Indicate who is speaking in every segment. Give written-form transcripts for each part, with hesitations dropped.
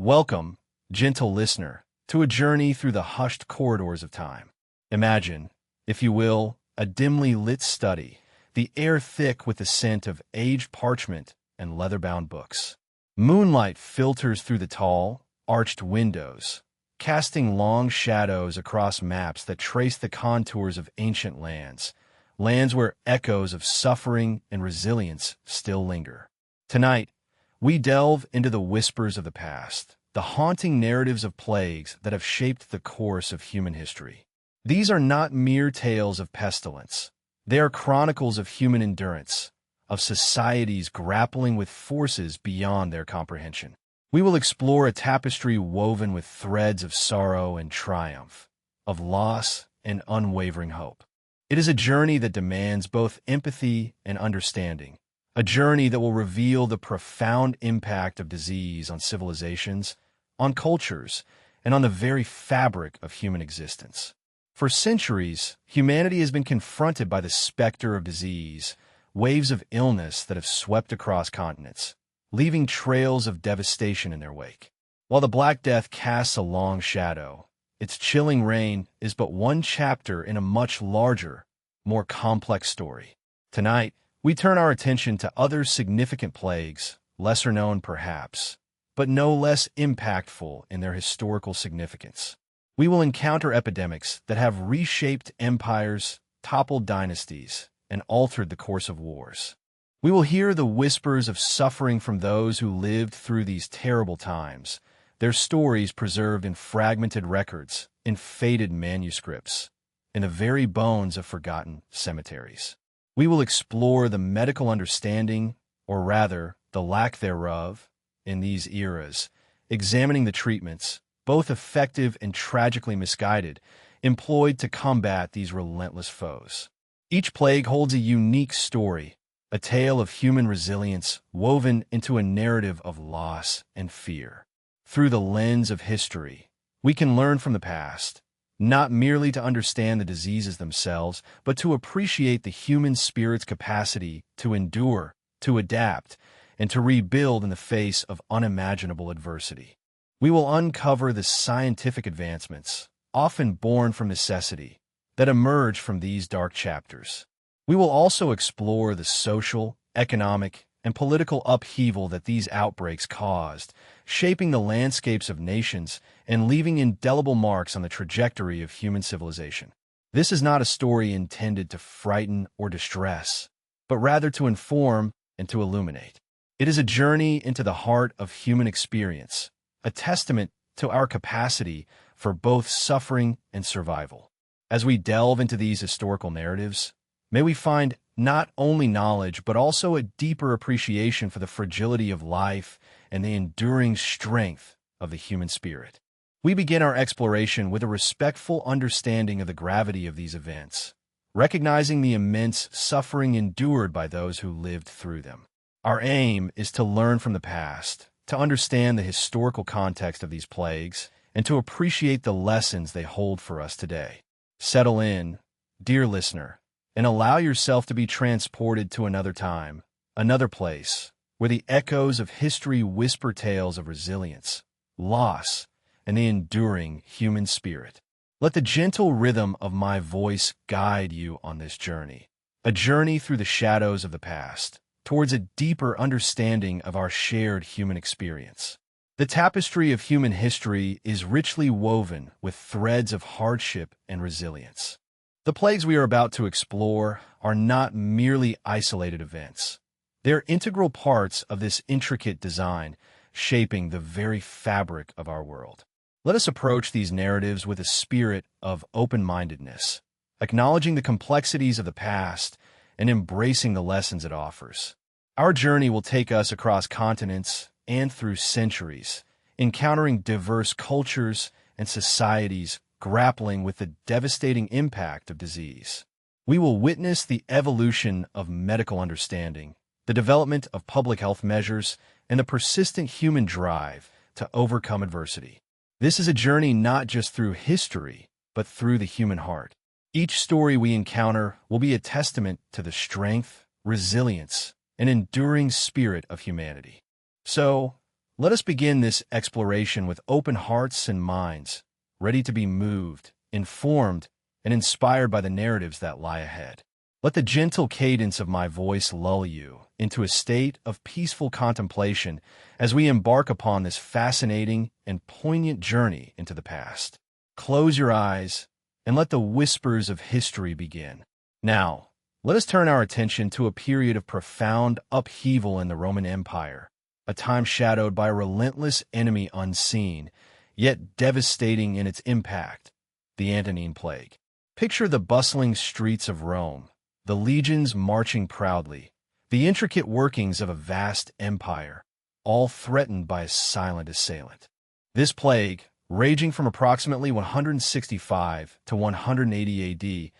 Speaker 1: Welcome, gentle listener, to a journey through the hushed corridors of time. Imagine, if you will, a dimly lit study, the air thick with the scent of aged parchment and leather-bound books. Moonlight filters through the tall, arched windows, casting long shadows across maps that trace the contours of ancient lands where echoes of suffering and resilience still linger. Tonight, we delve into the whispers of the past, the haunting narratives of plagues that have shaped the course of human history. These are not mere tales of pestilence. They are chronicles of human endurance, of societies grappling with forces beyond their comprehension. We will explore a tapestry woven with threads of sorrow and triumph, of loss and unwavering hope. It is a journey that demands both empathy and understanding, a journey that will reveal the profound impact of disease on civilizations, on cultures, and on the very fabric of human existence. For centuries, humanity has been confronted by the specter of disease, waves of illness that have swept across continents, leaving trails of devastation in their wake. While the Black Death casts a long shadow, its chilling reign is but one chapter in a much larger, more complex story. Tonight, we turn our attention to other significant plagues, lesser known perhaps, but no less impactful in their historical significance. We will encounter epidemics that have reshaped empires, toppled dynasties, and altered the course of wars. We will hear the whispers of suffering from those who lived through these terrible times, their stories preserved in fragmented records, in faded manuscripts, in the very bones of forgotten cemeteries. We will explore the medical understanding, or rather, the lack thereof, in these eras, examining the treatments, both effective and tragically misguided, employed to combat these relentless foes. Each plague holds a unique story, a tale of human resilience woven into a narrative of loss and fear. Through the lens of history, we can learn from the past, not merely to understand the diseases themselves, but to appreciate the human spirit's capacity to endure, to adapt, and to rebuild in the face of unimaginable adversity. We will uncover the scientific advancements, often born from necessity, that emerge from these dark chapters. We will also explore the social, economic, and political upheaval that these outbreaks caused, shaping the landscapes of nations and leaving indelible marks on the trajectory of human civilization. This is not a story intended to frighten or distress, but rather to inform and to illuminate. It is a journey into the heart of human experience, a testament to our capacity for both suffering and survival. As we delve into these historical narratives, may we find not only knowledge, but also a deeper appreciation for the fragility of life and the enduring strength of the human spirit. We begin our exploration with a respectful understanding of the gravity of these events, recognizing the immense suffering endured by those who lived through them. Our aim is to learn from the past, to understand the historical context of these plagues, and to appreciate the lessons they hold for us today. Settle in, dear listener, and allow yourself to be transported to another time, another place, where the echoes of history whisper tales of resilience, loss, and the enduring human spirit. Let the gentle rhythm of my voice guide you on this journey, a journey through the shadows of the past, towards a deeper understanding of our shared human experience. The tapestry of human history is richly woven with threads of hardship and resilience. The plagues we are about to explore are not merely isolated events. They're integral parts of this intricate design, shaping the very fabric of our world. Let us approach these narratives with a spirit of open-mindedness, acknowledging the complexities of the past and embracing the lessons it offers. Our journey will take us across continents and through centuries, encountering diverse cultures and societies grappling with the devastating impact of disease. We will witness the evolution of medical understanding, the development of public health measures, and the persistent human drive to overcome adversity. This is a journey not just through history, but through the human heart. Each story we encounter will be a testament to the strength, resilience, and enduring spirit of humanity. So, Let us begin this exploration with open hearts and minds, ready to be moved, informed, and inspired by the narratives that lie ahead. Let the gentle cadence of my voice lull you into a state of peaceful contemplation as we embark upon this fascinating and poignant journey into the past. Close your eyes and let the whispers of history begin. Now, let us turn our attention to a period of profound upheaval in the Roman Empire, a time shadowed by a relentless enemy unseen, yet devastating in its impact, the Antonine Plague. Picture the bustling streets of Rome, the legions marching proudly, the intricate workings of a vast empire, all threatened by a silent assailant. This plague, raging from approximately 165 to 180 AD,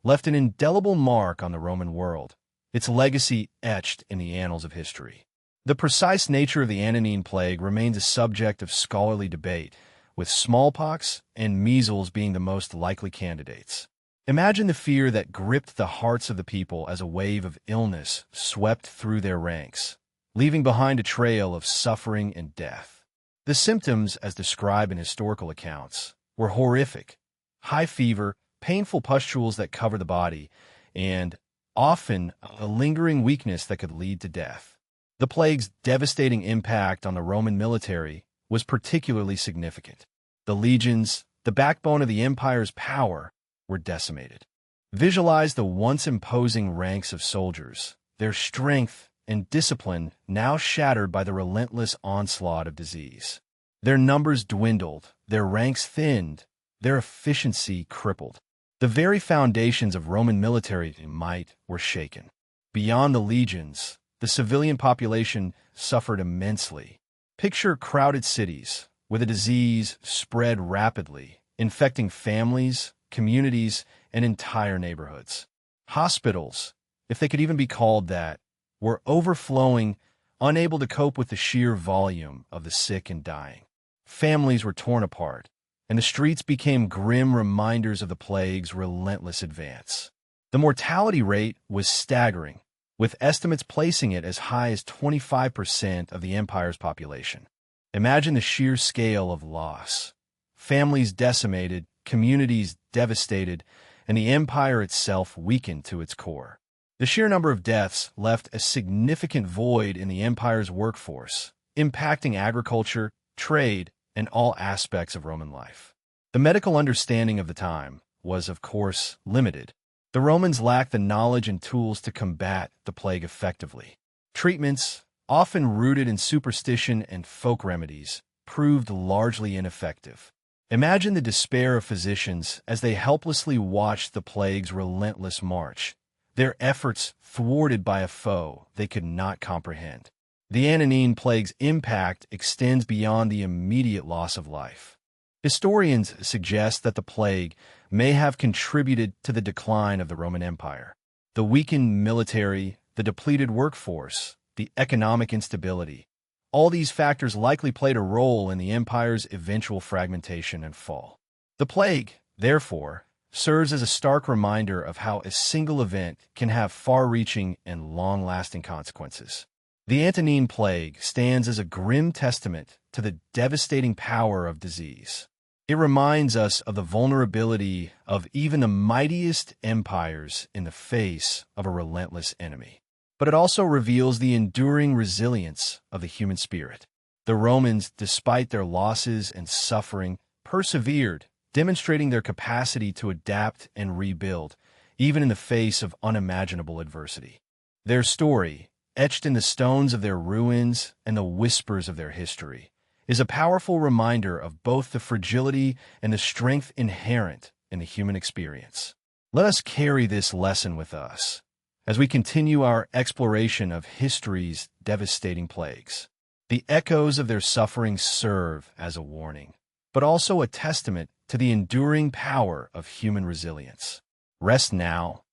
Speaker 1: left an indelible mark on the Roman world, its legacy etched in the annals of history. The precise nature of the Antonine Plague remains a subject of scholarly debate, with smallpox and measles being the most likely candidates. Imagine the fear that gripped the hearts of the people as a wave of illness swept through their ranks, leaving behind a trail of suffering and death. The symptoms, as described in historical accounts, were horrific: high fever, painful pustules that cover the body, and often a lingering weakness that could lead to death. The plague's devastating impact on the Roman military was particularly significant. The legions, the backbone of the empire's power, were decimated. Visualize the once imposing ranks of soldiers, their strength and discipline now shattered by the relentless onslaught of disease. Their numbers dwindled, their ranks thinned, their efficiency crippled. The very foundations of Roman military might were shaken. Beyond the legions, the civilian population suffered immensely. Picture crowded cities, where the disease spread rapidly, infecting families, communities, and entire neighborhoods. Hospitals, if they could even be called that, were overflowing, unable to cope with the sheer volume of the sick and dying. Families were torn apart, and the streets became grim reminders of the plague's relentless advance. The mortality rate was staggering, with estimates placing it as high as 25% of the empire's population. Imagine the sheer scale of loss. Families decimated, communities devastated, and the empire itself weakened to its core. The sheer number of deaths left a significant void in the empire's workforce, impacting agriculture, trade, and all aspects of Roman life. The medical understanding of the time was, of course, limited. The Romans lacked the knowledge and tools to combat the plague effectively. Treatments, often rooted in superstition and folk remedies, proved largely ineffective. Imagine the despair of physicians as they helplessly watched the plague's relentless march, their efforts thwarted by a foe they could not comprehend. The Antonine Plague's impact extends beyond the immediate loss of life. Historians suggest that the plague may have contributed to the decline of the Roman Empire. The weakened military, the depleted workforce, the economic instability, all these factors likely played a role in the empire's eventual fragmentation and fall. The plague, therefore, serves as a stark reminder of how a single event can have far-reaching and long-lasting consequences. The Antonine Plague stands as a grim testament to the devastating power of disease. It reminds us of the vulnerability of even the mightiest empires in the face of a relentless enemy. But it also reveals the enduring resilience of the human spirit. The Romans, despite their losses and suffering, persevered, demonstrating their capacity to adapt and rebuild, even in the face of unimaginable adversity. Their story, etched in the stones of their ruins and the whispers of their history, is a powerful reminder of both the fragility and the strength inherent in the human experience. Let us carry this lesson with us as we continue our exploration of history's devastating plagues. The echoes of their suffering serve as a warning, but also a testament to the enduring power of human resilience. Rest now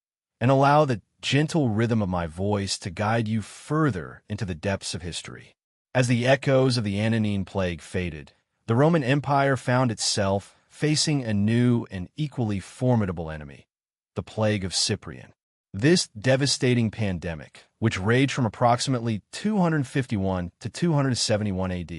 Speaker 1: and allow the gentle rhythm of my voice to guide you further into the depths of history. As the echoes of the Antonine Plague faded, the Roman Empire found itself facing a new and equally formidable enemy, the plague of Cyprian. This devastating pandemic, which raged from approximately 251 to 271 AD,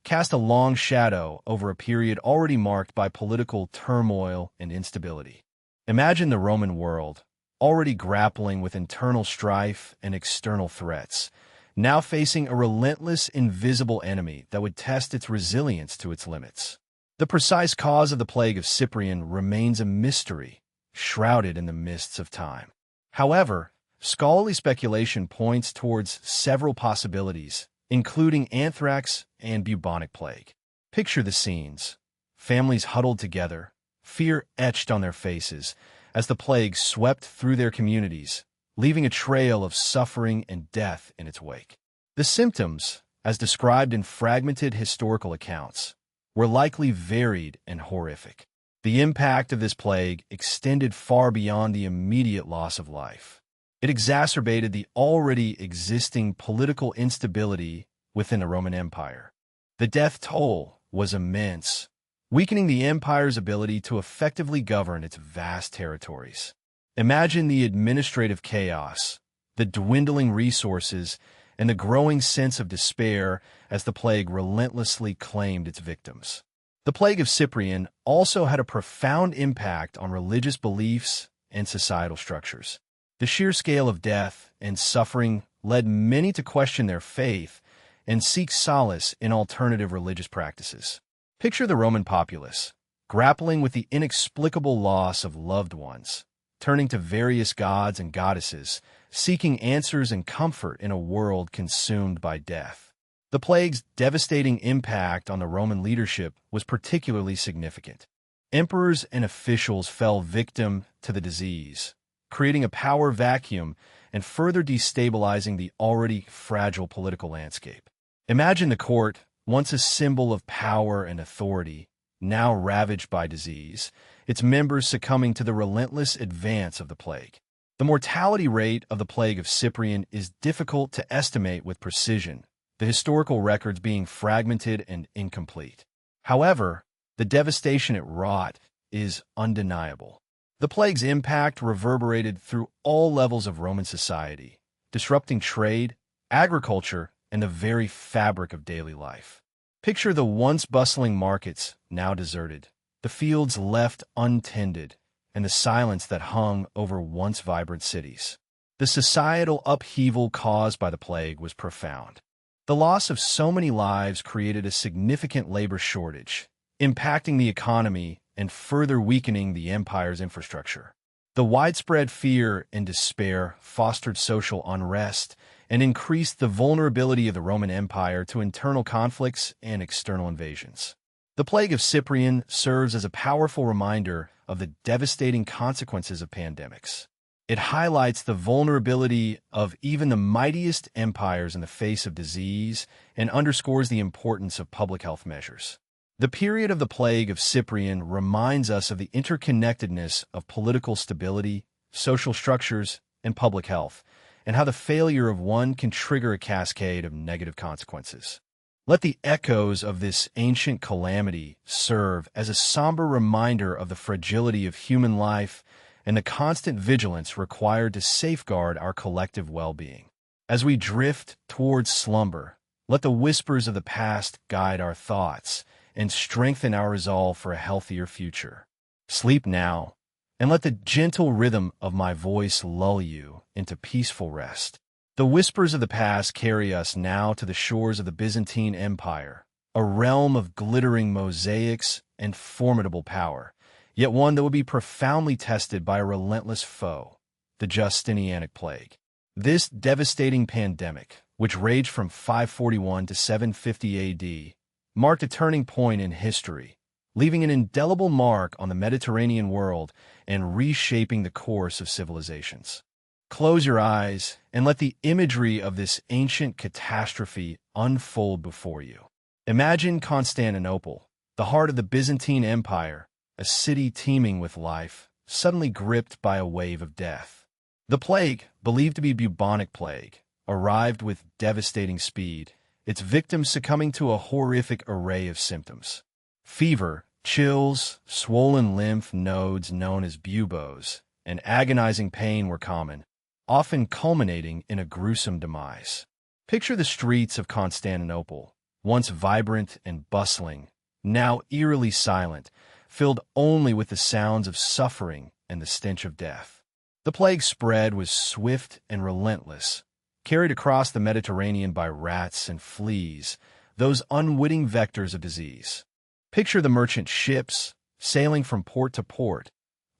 Speaker 1: cast a long shadow over a period already marked by political turmoil and instability. Imagine the Roman world, already grappling with internal strife and external threats, now facing a relentless, invisible enemy that would test its resilience to its limits. The precise cause of the plague of Cyprian remains a mystery, shrouded in the mists of time. However, scholarly speculation points towards several possibilities, including anthrax and bubonic plague. Picture the scenes. Families huddled together, fear etched on their faces, as the plague swept through their communities, leaving a trail of suffering and death in its wake. The symptoms, as described in fragmented historical accounts, were likely varied and horrific. The impact of this plague extended far beyond the immediate loss of life. It exacerbated the already existing political instability within the Roman Empire. The death toll was immense, weakening the empire's ability to effectively govern its vast territories. Imagine the administrative chaos, the dwindling resources, and the growing sense of despair as the plague relentlessly claimed its victims. The plague of Cyprian also had a profound impact on religious beliefs and societal structures. The sheer scale of death and suffering led many to question their faith and seek solace in alternative religious practices. Picture the Roman populace, grappling with the inexplicable loss of loved ones, turning to various gods and goddesses, seeking answers and comfort in a world consumed by death. The plague's devastating impact on the Roman leadership was particularly significant. Emperors and officials fell victim to the disease, creating a power vacuum and further destabilizing the already fragile political landscape. Imagine the court, once a symbol of power and authority, now ravaged by disease, its members succumbing to the relentless advance of the plague. The mortality rate of the plague of Cyprian is difficult to estimate with precision, the historical records being fragmented and incomplete. However, the devastation it wrought is undeniable. The plague's impact reverberated through all levels of Roman society, disrupting trade, agriculture, and the very fabric of daily life. Picture the once bustling markets now deserted, the fields left untended, and the silence that hung over once vibrant cities. The societal upheaval caused by the plague was profound. The loss of so many lives created a significant labor shortage, impacting the economy and further weakening the empire's infrastructure. The widespread fear and despair fostered social unrest and increased the vulnerability of the Roman Empire to internal conflicts and external invasions. The plague of Cyprian serves as a powerful reminder of the devastating consequences of pandemics. It highlights the vulnerability of even the mightiest empires in the face of disease and underscores the importance of public health measures. The period of the plague of Cyprian reminds us of the interconnectedness of political stability, social structures, and public health, and how the failure of one can trigger a cascade of negative consequences. Let the echoes of this ancient calamity serve as a somber reminder of the fragility of human life and the constant vigilance required to safeguard our collective well-being. As we drift towards slumber, let the whispers of the past guide our thoughts and strengthen our resolve for a healthier future. Sleep now, and let the gentle rhythm of my voice lull you into peaceful rest. The whispers of the past carry us now to the shores of the Byzantine Empire, a realm of glittering mosaics and formidable power, yet one that would be profoundly tested by a relentless foe, the Justinianic plague. This devastating pandemic, which raged from 541 to 750 AD, marked a turning point in history, leaving an indelible mark on the Mediterranean world and reshaping the course of civilizations. Close your eyes and let the imagery of this ancient catastrophe unfold before you. Imagine Constantinople, the heart of the Byzantine Empire, a city teeming with life, suddenly gripped by a wave of death. The plague, believed to be bubonic plague, arrived with devastating speed, its victims succumbing to a horrific array of symptoms. Fever, chills, swollen lymph nodes known as buboes, and agonizing pain were common, often culminating in a gruesome demise. Picture the streets of Constantinople, once vibrant and bustling, now eerily silent, filled only with the sounds of suffering and the stench of death. The plague spread was swift and relentless, carried across the Mediterranean by rats and fleas, those unwitting vectors of disease. Picture the merchant ships, sailing from port to port,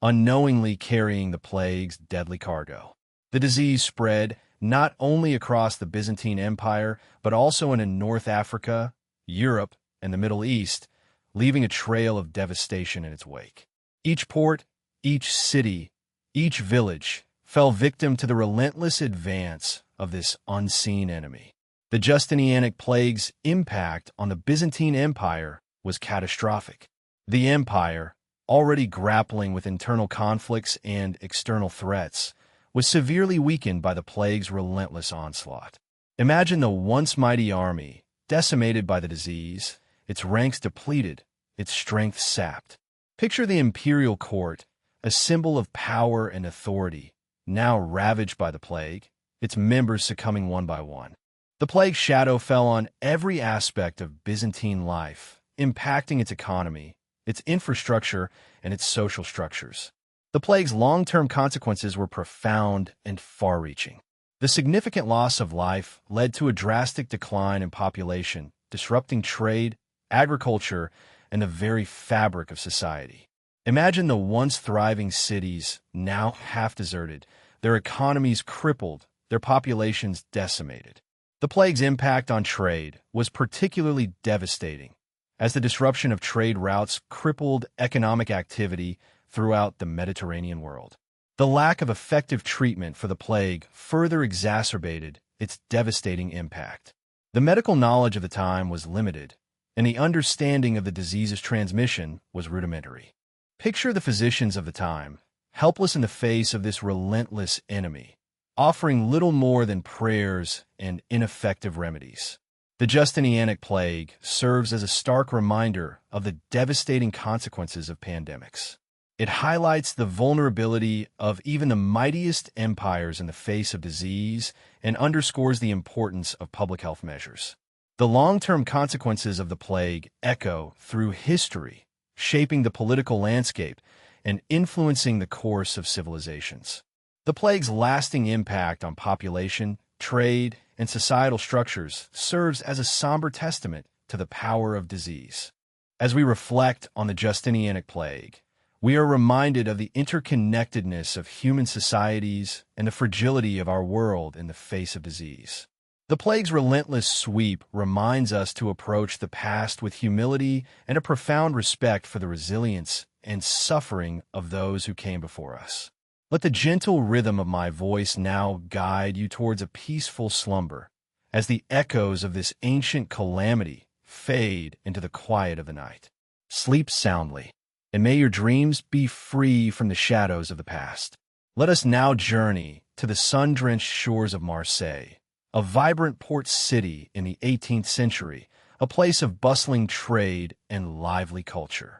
Speaker 1: unknowingly carrying the plague's deadly cargo. The disease spread not only across the Byzantine Empire, but also into North Africa, Europe, and the Middle East, leaving a trail of devastation in its wake. Each port, each city, each village fell victim to the relentless advance of this unseen enemy. The Justinianic plague's impact on the Byzantine Empire was catastrophic. The empire, already grappling with internal conflicts and external threats, was severely weakened by the plague's relentless onslaught. Imagine the once mighty army, decimated by the disease, its ranks depleted, its strength sapped. Picture the imperial court, a symbol of power and authority, now ravaged by the plague, its members succumbing one by one. The plague's shadow fell on every aspect of Byzantine life, impacting its economy, its infrastructure, and its social structures. The plague's long-term consequences were profound and far-reaching. The significant loss of life led to a drastic decline in population, disrupting trade, agriculture, and the very fabric of society. Imagine the once thriving cities, now half-deserted, their economies crippled, their populations decimated. The plague's impact on trade was particularly devastating, as the disruption of trade routes crippled economic activity throughout the Mediterranean world. The lack of effective treatment for the plague further exacerbated its devastating impact. The medical knowledge of the time was limited, and the understanding of the disease's transmission was rudimentary. Picture the physicians of the time, helpless in the face of this relentless enemy, offering little more than prayers and ineffective remedies. The Justinianic plague serves as a stark reminder of the devastating consequences of pandemics. It highlights the vulnerability of even the mightiest empires in the face of disease and underscores the importance of public health measures. The long-term consequences of the plague echo through history, shaping the political landscape and influencing the course of civilizations. The plague's lasting impact on population, trade, and societal structures serves as a somber testament to the power of disease. As we reflect on the Justinianic plague, we are reminded of the interconnectedness of human societies and the fragility of our world in the face of disease. The plague's relentless sweep reminds us to approach the past with humility and a profound respect for the resilience and suffering of those who came before us. Let the gentle rhythm of my voice now guide you towards a peaceful slumber, as the echoes of this ancient calamity fade into the quiet of the night. Sleep soundly, and may your dreams be free from the shadows of the past. Let us now journey to the sun-drenched shores of Marseille, a vibrant port city in the 18th century, a place of bustling trade and lively culture.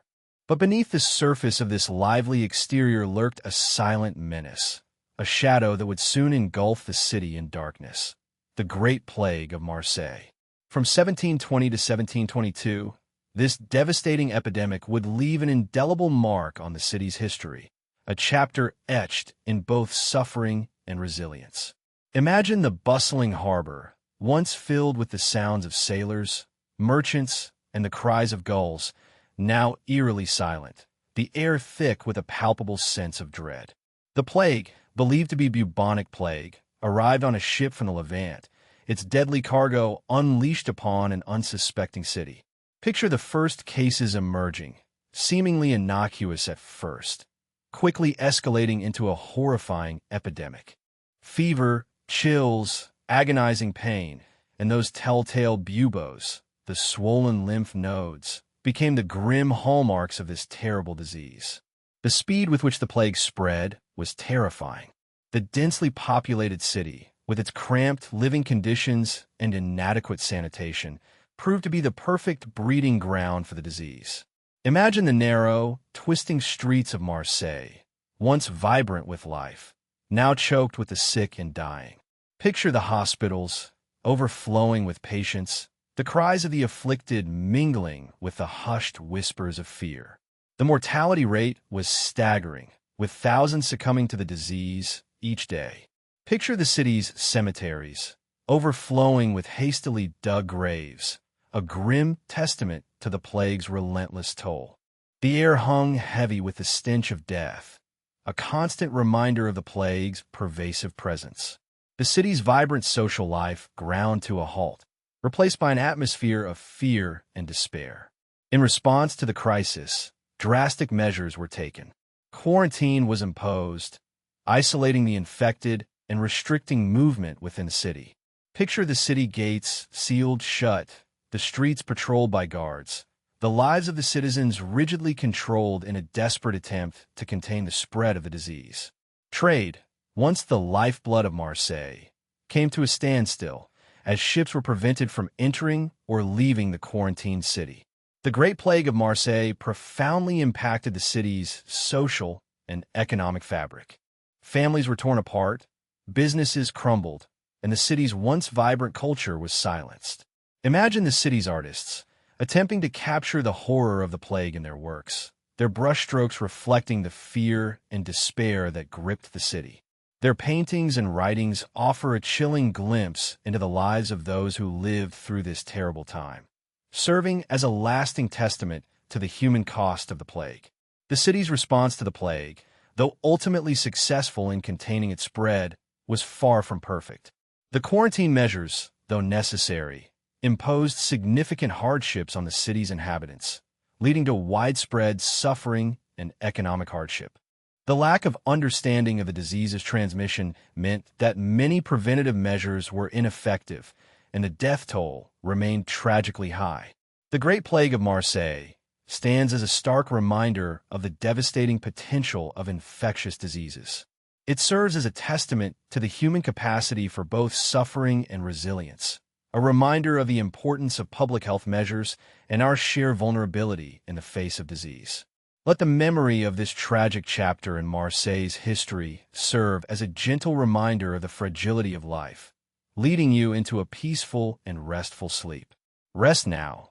Speaker 1: But beneath the surface of this lively exterior lurked a silent menace, a shadow that would soon engulf the city in darkness: the Great Plague of Marseille. From 1720 to 1722, this devastating epidemic would leave an indelible mark on the city's history, a chapter etched in both suffering and resilience. Imagine the bustling harbor, once filled with the sounds of sailors, merchants, and the cries of gulls, now eerily silent, the air thick with a palpable sense of dread. The plague, believed to be bubonic plague, arrived on a ship from the Levant, its deadly cargo unleashed upon an unsuspecting city. Picture the first cases emerging, seemingly innocuous at first, quickly escalating into a horrifying epidemic. Fever, chills, agonizing pain, and those telltale buboes, the swollen lymph nodes, became the grim hallmarks of this terrible disease. The speed with which the plague spread was terrifying. The densely populated city, with its cramped living conditions and inadequate sanitation, proved to be the perfect breeding ground for the disease. Imagine the narrow, twisting streets of Marseille, once vibrant with life, now choked with the sick and dying. Picture the hospitals, overflowing with patients, the cries of the afflicted mingling with the hushed whispers of fear. The mortality rate was staggering, with thousands succumbing to the disease each day. Picture the city's cemeteries, overflowing with hastily dug graves, a grim testament to the plague's relentless toll. The air hung heavy with the stench of death, a constant reminder of the plague's pervasive presence. The city's vibrant social life ground to a halt, replaced by an atmosphere of fear and despair. In response to the crisis, drastic measures were taken. Quarantine was imposed, isolating the infected and restricting movement within the city. Picture the city gates sealed shut, the streets patrolled by guards, the lives of the citizens rigidly controlled in a desperate attempt to contain the spread of the disease. Trade, once the lifeblood of Marseille, came to a standstill as ships were prevented from entering or leaving the quarantined city. The Great Plague of Marseille profoundly impacted the city's social and economic fabric. Families were torn apart, businesses crumbled, and the city's once vibrant culture was silenced. Imagine the city's artists, attempting to capture the horror of the plague in their works, their brushstrokes reflecting the fear and despair that gripped the city. Their paintings and writings offer a chilling glimpse into the lives of those who lived through this terrible time, serving as a lasting testament to the human cost of the plague. The city's response to the plague, though ultimately successful in containing its spread, was far from perfect. The quarantine measures, though necessary, imposed significant hardships on the city's inhabitants, leading to widespread suffering and economic hardship. The lack of understanding of the disease's transmission meant that many preventative measures were ineffective, and the death toll remained tragically high. The Great Plague of Marseille stands as a stark reminder of the devastating potential of infectious diseases. It serves as a testament to the human capacity for both suffering and resilience, a reminder of the importance of public health measures and our sheer vulnerability in the face of disease. Let the memory of this tragic chapter in Marseille's history serve as a gentle reminder of the fragility of life, leading you into a peaceful and restful sleep. Rest now,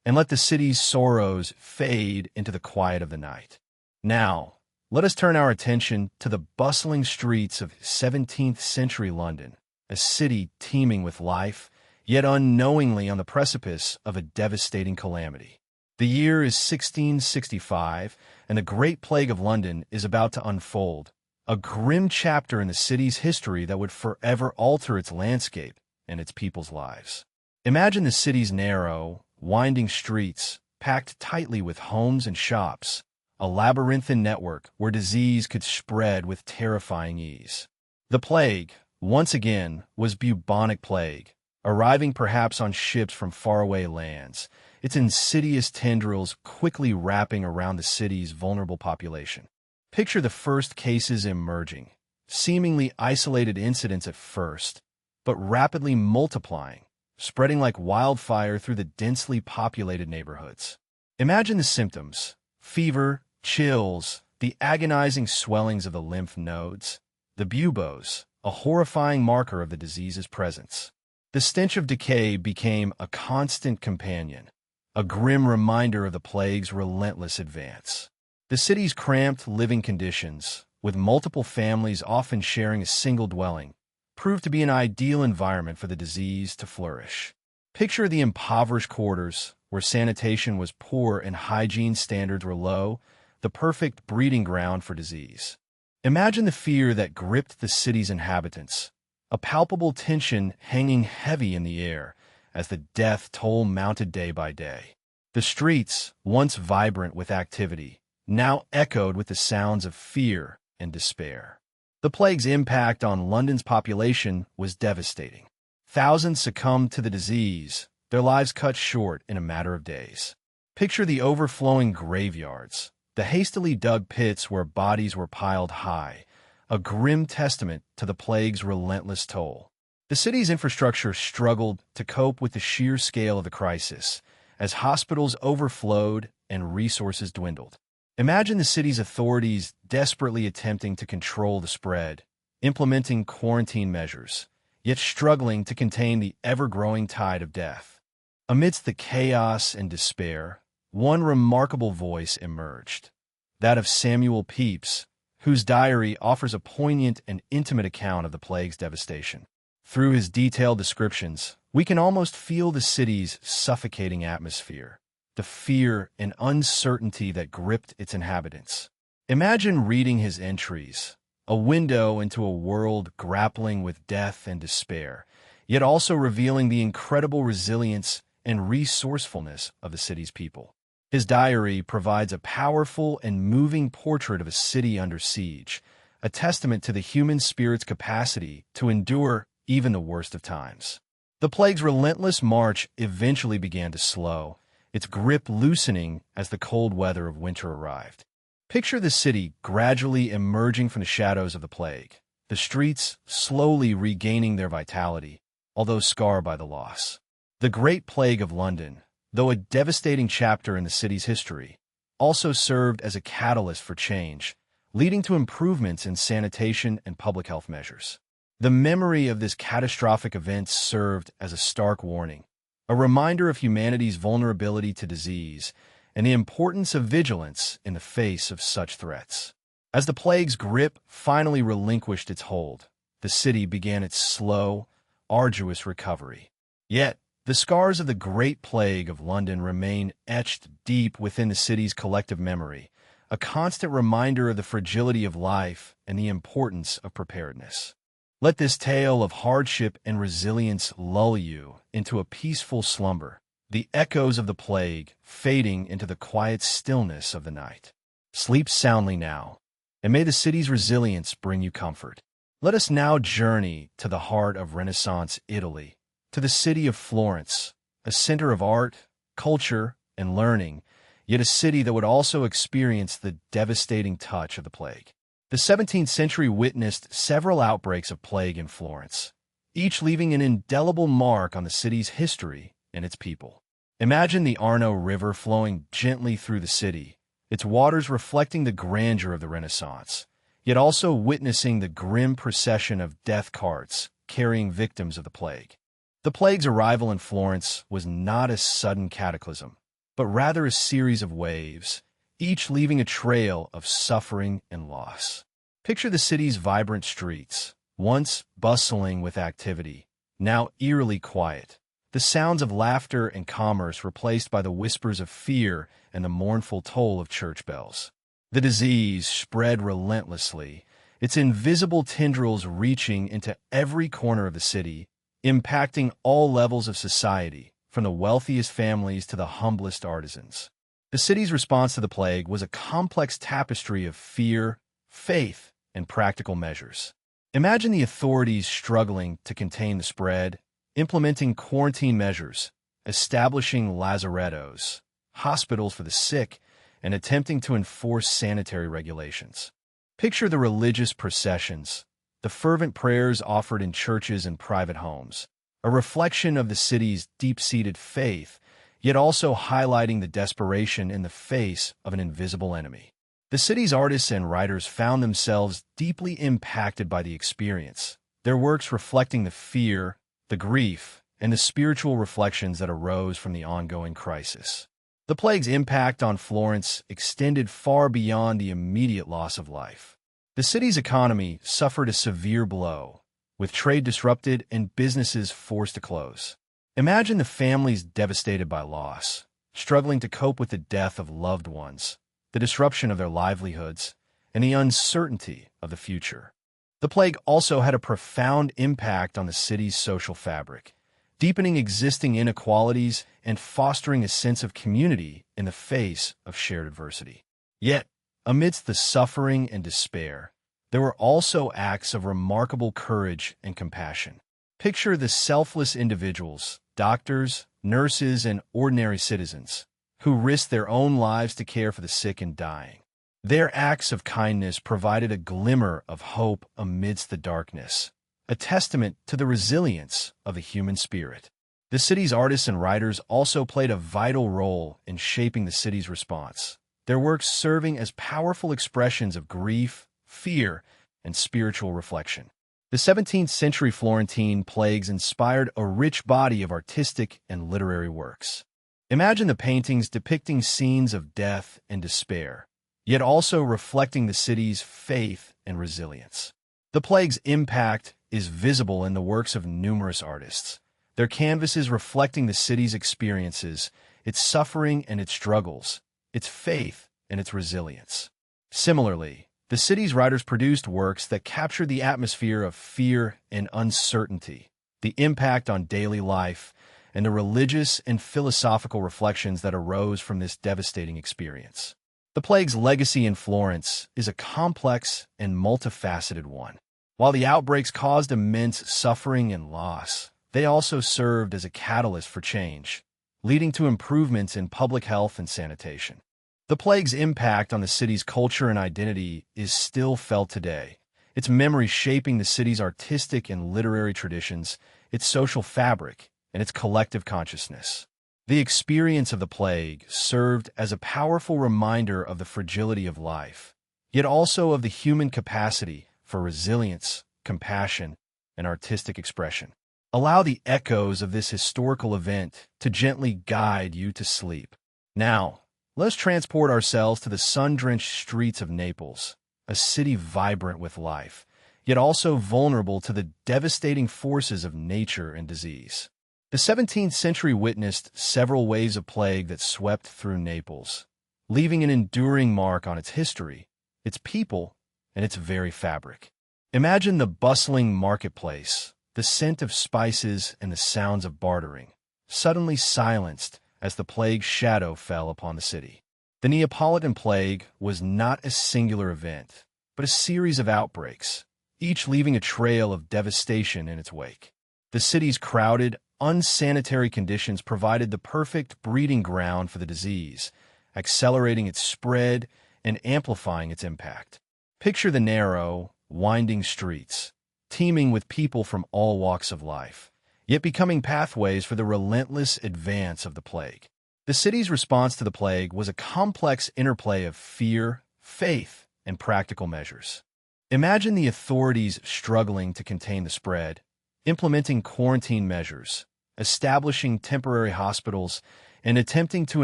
Speaker 1: and let the city's sorrows fade into the quiet of the night. Now, let us turn our attention to the bustling streets of 17th century London, a city teeming with life, yet unknowingly on the precipice of a devastating calamity. The year is 1665, and the Great Plague of London is about to unfold, a grim chapter in the city's history that would forever alter its landscape and its people's lives. Imagine the city's narrow, winding streets, packed tightly with homes and shops, a labyrinthine network where disease could spread with terrifying ease. The plague, once again, was bubonic plague, arriving perhaps on ships from faraway lands, its insidious tendrils quickly wrapping around the city's vulnerable population. Picture the first cases emerging, seemingly isolated incidents at first, but rapidly multiplying, spreading like wildfire through the densely populated neighborhoods. Imagine the symptoms: fever, chills, the agonizing swellings of the lymph nodes, the buboes, a horrifying marker of the disease's presence. The stench of decay became a constant companion, a grim reminder of the plague's relentless advance. The city's cramped living conditions, with multiple families often sharing a single dwelling, proved to be an ideal environment for the disease to flourish. Picture the impoverished quarters, where sanitation was poor and hygiene standards were low, the perfect breeding ground for disease. Imagine the fear that gripped the city's inhabitants, a palpable tension hanging heavy in the air as the death toll mounted day by day. The streets, once vibrant with activity, now echoed with the sounds of fear and despair. The plague's impact on London's population was devastating. Thousands succumbed to the disease, their lives cut short in a matter of days. Picture the overflowing graveyards, the hastily dug pits where bodies were piled high, a grim testament to the plague's relentless toll. The city's infrastructure struggled to cope with the sheer scale of the crisis, as hospitals overflowed and resources dwindled. Imagine the city's authorities desperately attempting to control the spread, implementing quarantine measures, yet struggling to contain the ever-growing tide of death. Amidst the chaos and despair, one remarkable voice emerged, that of Samuel Pepys, whose diary offers a poignant and intimate account of the plague's devastation. Through his detailed descriptions, we can almost feel the city's suffocating atmosphere, the fear and uncertainty that gripped its inhabitants. Imagine reading his entries, a window into a world grappling with death and despair, yet also revealing the incredible resilience and resourcefulness of the city's people. His diary provides a powerful and moving portrait of a city under siege, a testament to the human spirit's capacity to endure even the worst of times. The plague's relentless march eventually began to slow, its grip loosening as the cold weather of winter arrived. Picture the city gradually emerging from the shadows of the plague, the streets slowly regaining their vitality, although scarred by the loss. The Great Plague of London, though a devastating chapter in the city's history, also served as a catalyst for change, leading to improvements in sanitation and public health measures. The memory of this catastrophic event served as a stark warning, a reminder of humanity's vulnerability to disease and the importance of vigilance in the face of such threats. As the plague's grip finally relinquished its hold, the city began its slow, arduous recovery. Yet, the scars of the Great Plague of London remain etched deep within the city's collective memory, a constant reminder of the fragility of life and the importance of preparedness. Let this tale of hardship and resilience lull you into a peaceful slumber, the echoes of the plague fading into the quiet stillness of the night. Sleep soundly now, and may the city's resilience bring you comfort. Let us now journey to the heart of Renaissance Italy, to the city of Florence, a center of art, culture, and learning, yet a city that would also experience the devastating touch of the plague. The 17th century witnessed several outbreaks of plague in Florence, each leaving an indelible mark on the city's history and its people. Imagine the Arno River flowing gently through the city, its waters reflecting the grandeur of the Renaissance, yet also witnessing the grim procession of death carts carrying victims of the plague. The plague's arrival in Florence was not a sudden cataclysm, but rather a series of waves, each leaving a trail of suffering and loss. Picture the city's vibrant streets, once bustling with activity, now eerily quiet, the sounds of laughter and commerce replaced by the whispers of fear and the mournful toll of church bells. The disease spread relentlessly, its invisible tendrils reaching into every corner of the city, impacting all levels of society, from the wealthiest families to the humblest artisans. The city's response to the plague was a complex tapestry of fear, faith, and practical measures. Imagine the authorities struggling to contain the spread, implementing quarantine measures, establishing lazarettos, hospitals for the sick, and attempting to enforce sanitary regulations. Picture the religious processions, the fervent prayers offered in churches and private homes, a reflection of the city's deep-seated faith, yet also highlighting the desperation in the face of an invisible enemy. The city's artists and writers found themselves deeply impacted by the experience, their works reflecting the fear, the grief, and the spiritual reflections that arose from the ongoing crisis. The plague's impact on Florence extended far beyond the immediate loss of life. The city's economy suffered a severe blow, with trade disrupted and businesses forced to close. Imagine the families devastated by loss, struggling to cope with the death of loved ones, the disruption of their livelihoods, and the uncertainty of the future. The plague also had a profound impact on the city's social fabric, deepening existing inequalities and fostering a sense of community in the face of shared adversity. Yet, amidst the suffering and despair, there were also acts of remarkable courage and compassion. Picture the selfless individuals, doctors, nurses, and ordinary citizens, who risked their own lives to care for the sick and dying. Their acts of kindness provided a glimmer of hope amidst the darkness, a testament to the resilience of the human spirit. The city's artists and writers also played a vital role in shaping the city's response, their works serving as powerful expressions of grief, fear, and spiritual reflection. The 17th century Florentine plagues inspired a rich body of artistic and literary works. Imagine the paintings depicting scenes of death and despair, yet also reflecting the city's faith and resilience. The plague's impact is visible in the works of numerous artists, their canvases reflecting the city's experiences, its suffering and its struggles, its faith and its resilience. Similarly, the city's writers produced works that captured the atmosphere of fear and uncertainty, the impact on daily life, and the religious and philosophical reflections that arose from this devastating experience. The plague's legacy in Florence is a complex and multifaceted one. While the outbreaks caused immense suffering and loss, they also served as a catalyst for change, leading to improvements in public health and sanitation. The plague's impact on the city's culture and identity is still felt today, its memory shaping the city's artistic and literary traditions, its social fabric, and its collective consciousness. The experience of the plague served as a powerful reminder of the fragility of life, yet also of the human capacity for resilience, compassion, and artistic expression. Allow the echoes of this historical event to gently guide you to sleep. Now, let's transport ourselves to the sun-drenched streets of Naples, a city vibrant with life, yet also vulnerable to the devastating forces of nature and disease. The 17th century witnessed several waves of plague that swept through Naples, leaving an enduring mark on its history, its people, and its very fabric. Imagine the bustling marketplace, the scent of spices and the sounds of bartering, suddenly silenced as the plague's shadow fell upon the city. The Neapolitan plague was not a singular event, but a series of outbreaks, each leaving a trail of devastation in its wake. The city's crowded, unsanitary conditions provided the perfect breeding ground for the disease, accelerating its spread and amplifying its impact. Picture the narrow, winding streets, teeming with people from all walks of life, yet becoming pathways for the relentless advance of the plague. The city's response to the plague was a complex interplay of fear, faith, and practical measures. Imagine the authorities struggling to contain the spread, implementing quarantine measures, establishing temporary hospitals, and attempting to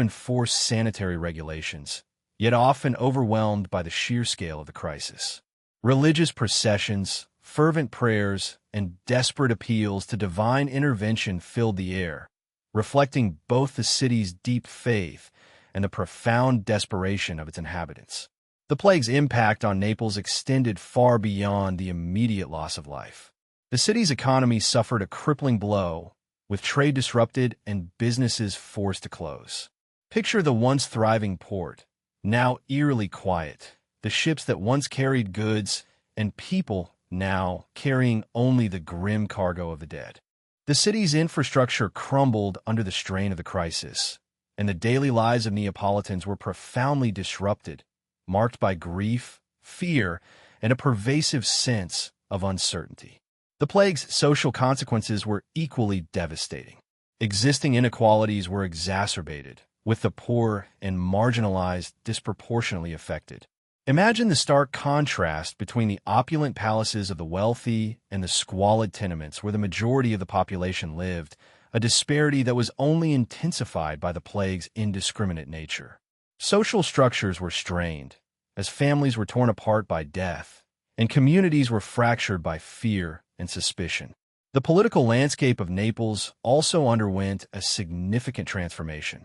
Speaker 1: enforce sanitary regulations, yet often overwhelmed by the sheer scale of the crisis. Religious processions, fervent prayers, and desperate appeals to divine intervention filled the air, reflecting both the city's deep faith and the profound desperation of its inhabitants. The plague's impact on Naples extended far beyond the immediate loss of life. The city's economy suffered a crippling blow, with trade disrupted and businesses forced to close. Picture the once thriving port, now eerily quiet, the ships that once carried goods, and people now carrying only the grim cargo of the dead. The city's infrastructure crumbled under the strain of the crisis, and the daily lives of Neapolitans were profoundly disrupted, marked by grief, fear, and a pervasive sense of uncertainty. The plague's social consequences were equally devastating. Existing inequalities were exacerbated, with the poor and marginalized disproportionately affected. Imagine the stark contrast between the opulent palaces of the wealthy and the squalid tenements where the majority of the population lived, a disparity that was only intensified by the plague's indiscriminate nature. Social structures were strained, as families were torn apart by death, and communities were fractured by fear and suspicion. The political landscape of Naples also underwent a significant transformation.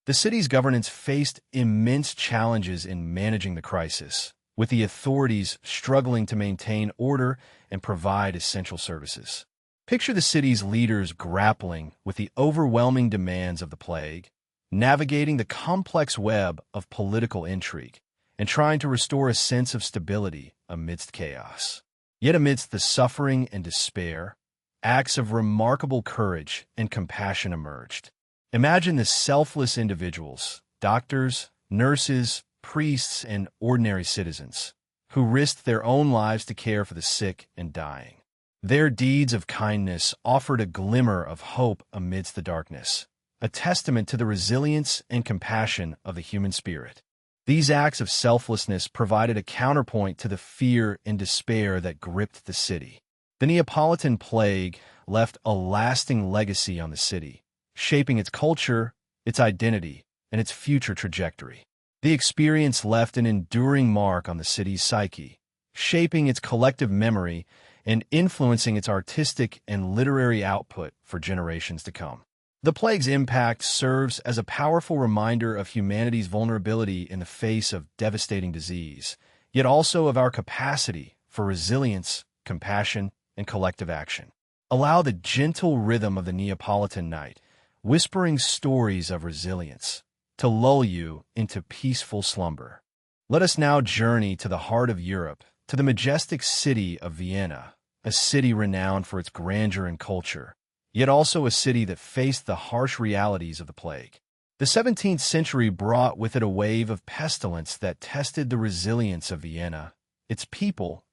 Speaker 1: The city's governance faced immense challenges in managing the crisis, with the authorities struggling to maintain order and provide essential services. Picture the city's leaders grappling with the overwhelming demands of the plague, navigating the complex web of political intrigue, and trying to restore a sense of stability amidst chaos. Yet amidst the suffering and despair, acts of remarkable courage and compassion emerged. Imagine the selfless individuals, doctors, nurses, priests, and ordinary citizens, who risked their own lives to care for the sick and dying. Their deeds of kindness offered a glimmer of hope amidst the darkness, a testament to the resilience and compassion of the human spirit. These acts of selflessness provided a counterpoint to the fear and despair that gripped the city. The Neapolitan plague left a lasting legacy on the city, shaping its culture, its identity, and its future trajectory. The experience left an enduring mark on the city's psyche, shaping its collective memory and influencing its artistic and literary output for generations to come. The plague's impact serves as a powerful reminder of humanity's vulnerability in the face of devastating disease, yet also of our capacity for resilience, compassion, and collective action. Allow the gentle rhythm of the Neapolitan night, whispering stories of resilience, to lull you into peaceful slumber. Let us now journey to the heart of Europe, to the majestic city of Vienna, a city renowned for its grandeur and culture, yet also a city that faced the harsh realities of the plague. The 17th century brought with it a wave of pestilence that tested the resilience of Vienna, its people,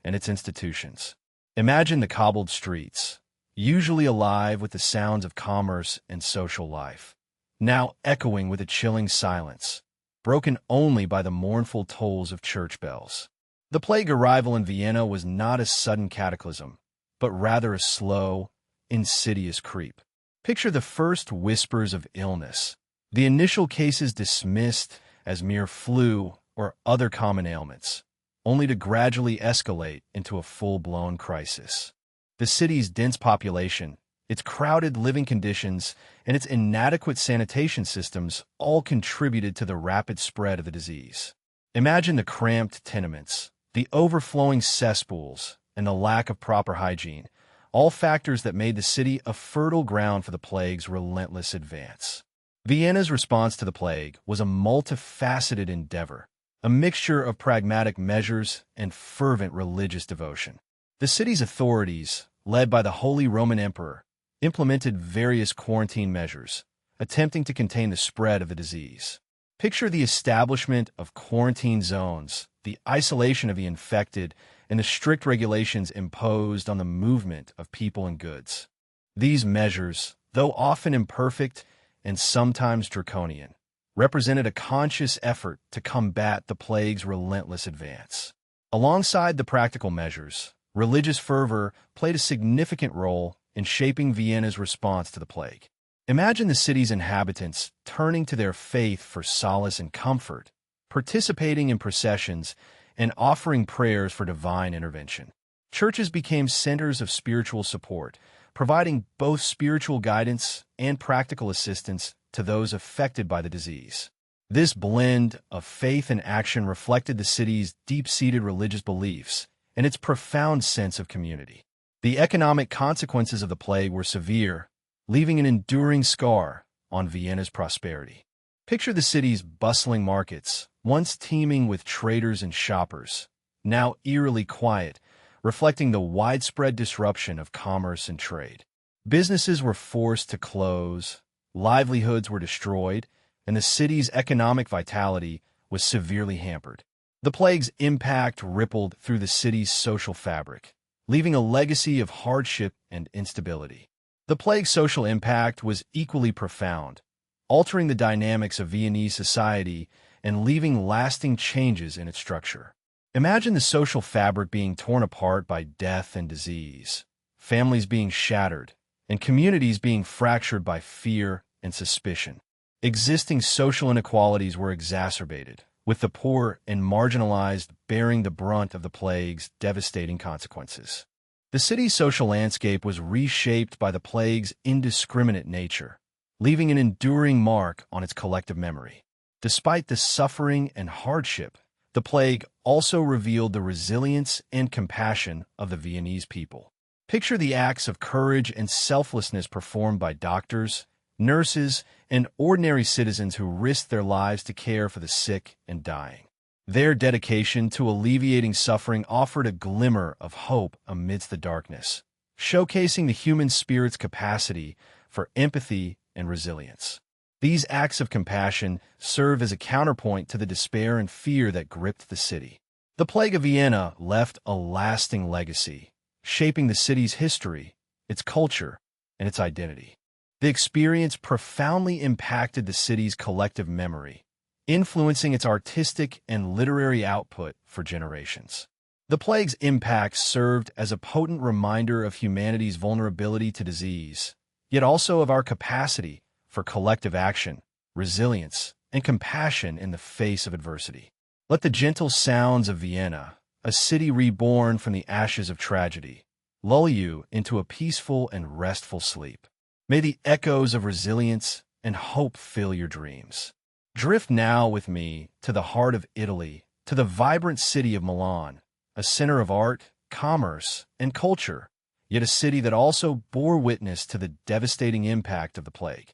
Speaker 1: and its institutions. Imagine the cobbled streets, usually alive with the sounds of commerce and social life, now echoing with a chilling silence, broken only by the mournful tolls of church bells. The plague arrival in Vienna was not a sudden cataclysm, but rather a slow, insidious creep. Picture the first whispers of illness, the initial cases dismissed as mere flu or other common ailments, only to gradually escalate into a full-blown crisis. The city's dense population, its crowded living conditions, and its inadequate sanitation systems all contributed to the rapid spread of the disease. Imagine the cramped tenements, the overflowing cesspools, and the lack of proper hygiene, all factors that made the city a fertile ground for the plague's relentless advance. Vienna's response to the plague was a multifaceted endeavor, a mixture of pragmatic measures and fervent religious devotion. The city's authorities, led by the Holy Roman Emperor, implemented various quarantine measures, attempting to contain the spread of the disease. Picture the establishment of quarantine zones, the isolation of the infected, and the strict regulations imposed on the movement of people and goods. These measures, though often imperfect and sometimes draconian, represented a conscious effort to combat the plague's relentless advance. Alongside the practical measures, religious fervor played a significant role in shaping Vienna's response to the plague. Imagine the city's inhabitants turning to their faith for solace and comfort, participating in processions, and offering prayers for divine intervention. Churches became centers of spiritual support, providing both spiritual guidance and practical assistance to those affected by the disease. This blend of faith and action reflected the city's deep-seated religious beliefs and its profound sense of community. The economic consequences of the plague were severe, leaving an enduring scar on Vienna's prosperity. Picture the city's bustling markets, once teeming with traders and shoppers, now eerily quiet, reflecting the widespread disruption of commerce and trade. Businesses were forced to close, livelihoods were destroyed, and the city's economic vitality was severely hampered. The plague's impact rippled through the city's social fabric, leaving a legacy of hardship and instability. The plague's social impact was equally profound, altering the dynamics of Viennese society and leaving lasting changes in its structure. Imagine the social fabric being torn apart by death and disease, families being shattered, and communities being fractured by fear and suspicion. Existing social inequalities were exacerbated, with the poor and marginalized bearing the brunt of the plague's devastating consequences. The city's social landscape was reshaped by the plague's indiscriminate nature, leaving an enduring mark on its collective memory. Despite the suffering and hardship, the plague also revealed the resilience and compassion of the Viennese people. Picture the acts of courage and selflessness performed by doctors, nurses, and ordinary citizens who risked their lives to care for the sick and dying. Their dedication to alleviating suffering offered a glimmer of hope amidst the darkness, showcasing the human spirit's capacity for empathy and resilience. These acts of compassion serve as a counterpoint to the despair and fear that gripped the city. The Plague of Vienna left a lasting legacy, shaping the city's history, its culture, and its identity. The experience profoundly impacted the city's collective memory, influencing its artistic and literary output for generations. The plague's impact served as a potent reminder of humanity's vulnerability to disease, yet also of our capacity for collective action, resilience, and compassion in the face of adversity. Let the gentle sounds of Vienna, a city reborn from the ashes of tragedy, lull you into a peaceful and restful sleep. May the echoes of resilience and hope fill your dreams. Drift now with me to the heart of Italy, to the vibrant city of Milan, a center of art, commerce, and culture, yet a city that also bore witness to the devastating impact of the plague.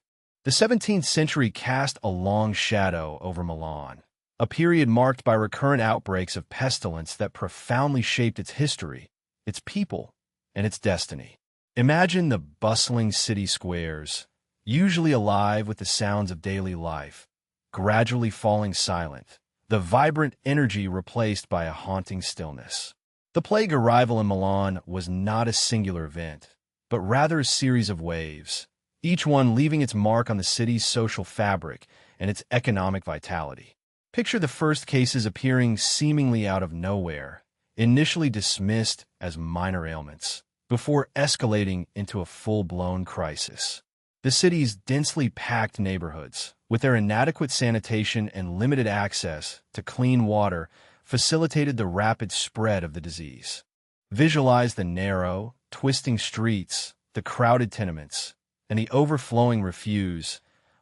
Speaker 1: The 17th century cast a long shadow over Milan, a period marked by recurrent outbreaks of pestilence that profoundly shaped its history, its people, and its destiny. Imagine the bustling city squares, usually alive with the sounds of daily life, gradually falling silent, the vibrant energy replaced by a haunting stillness. The plague arrival in Milan was not a singular event, but rather a series of waves, each one leaving its mark on the city's social fabric and its economic vitality. Picture the first cases appearing seemingly out of nowhere, initially dismissed as minor ailments, before escalating into a full-blown crisis. The city's densely packed neighborhoods, with their inadequate sanitation and limited access to clean water, facilitated the rapid spread of the disease. Visualize the narrow, twisting streets, the crowded tenements, and the overflowing refuse,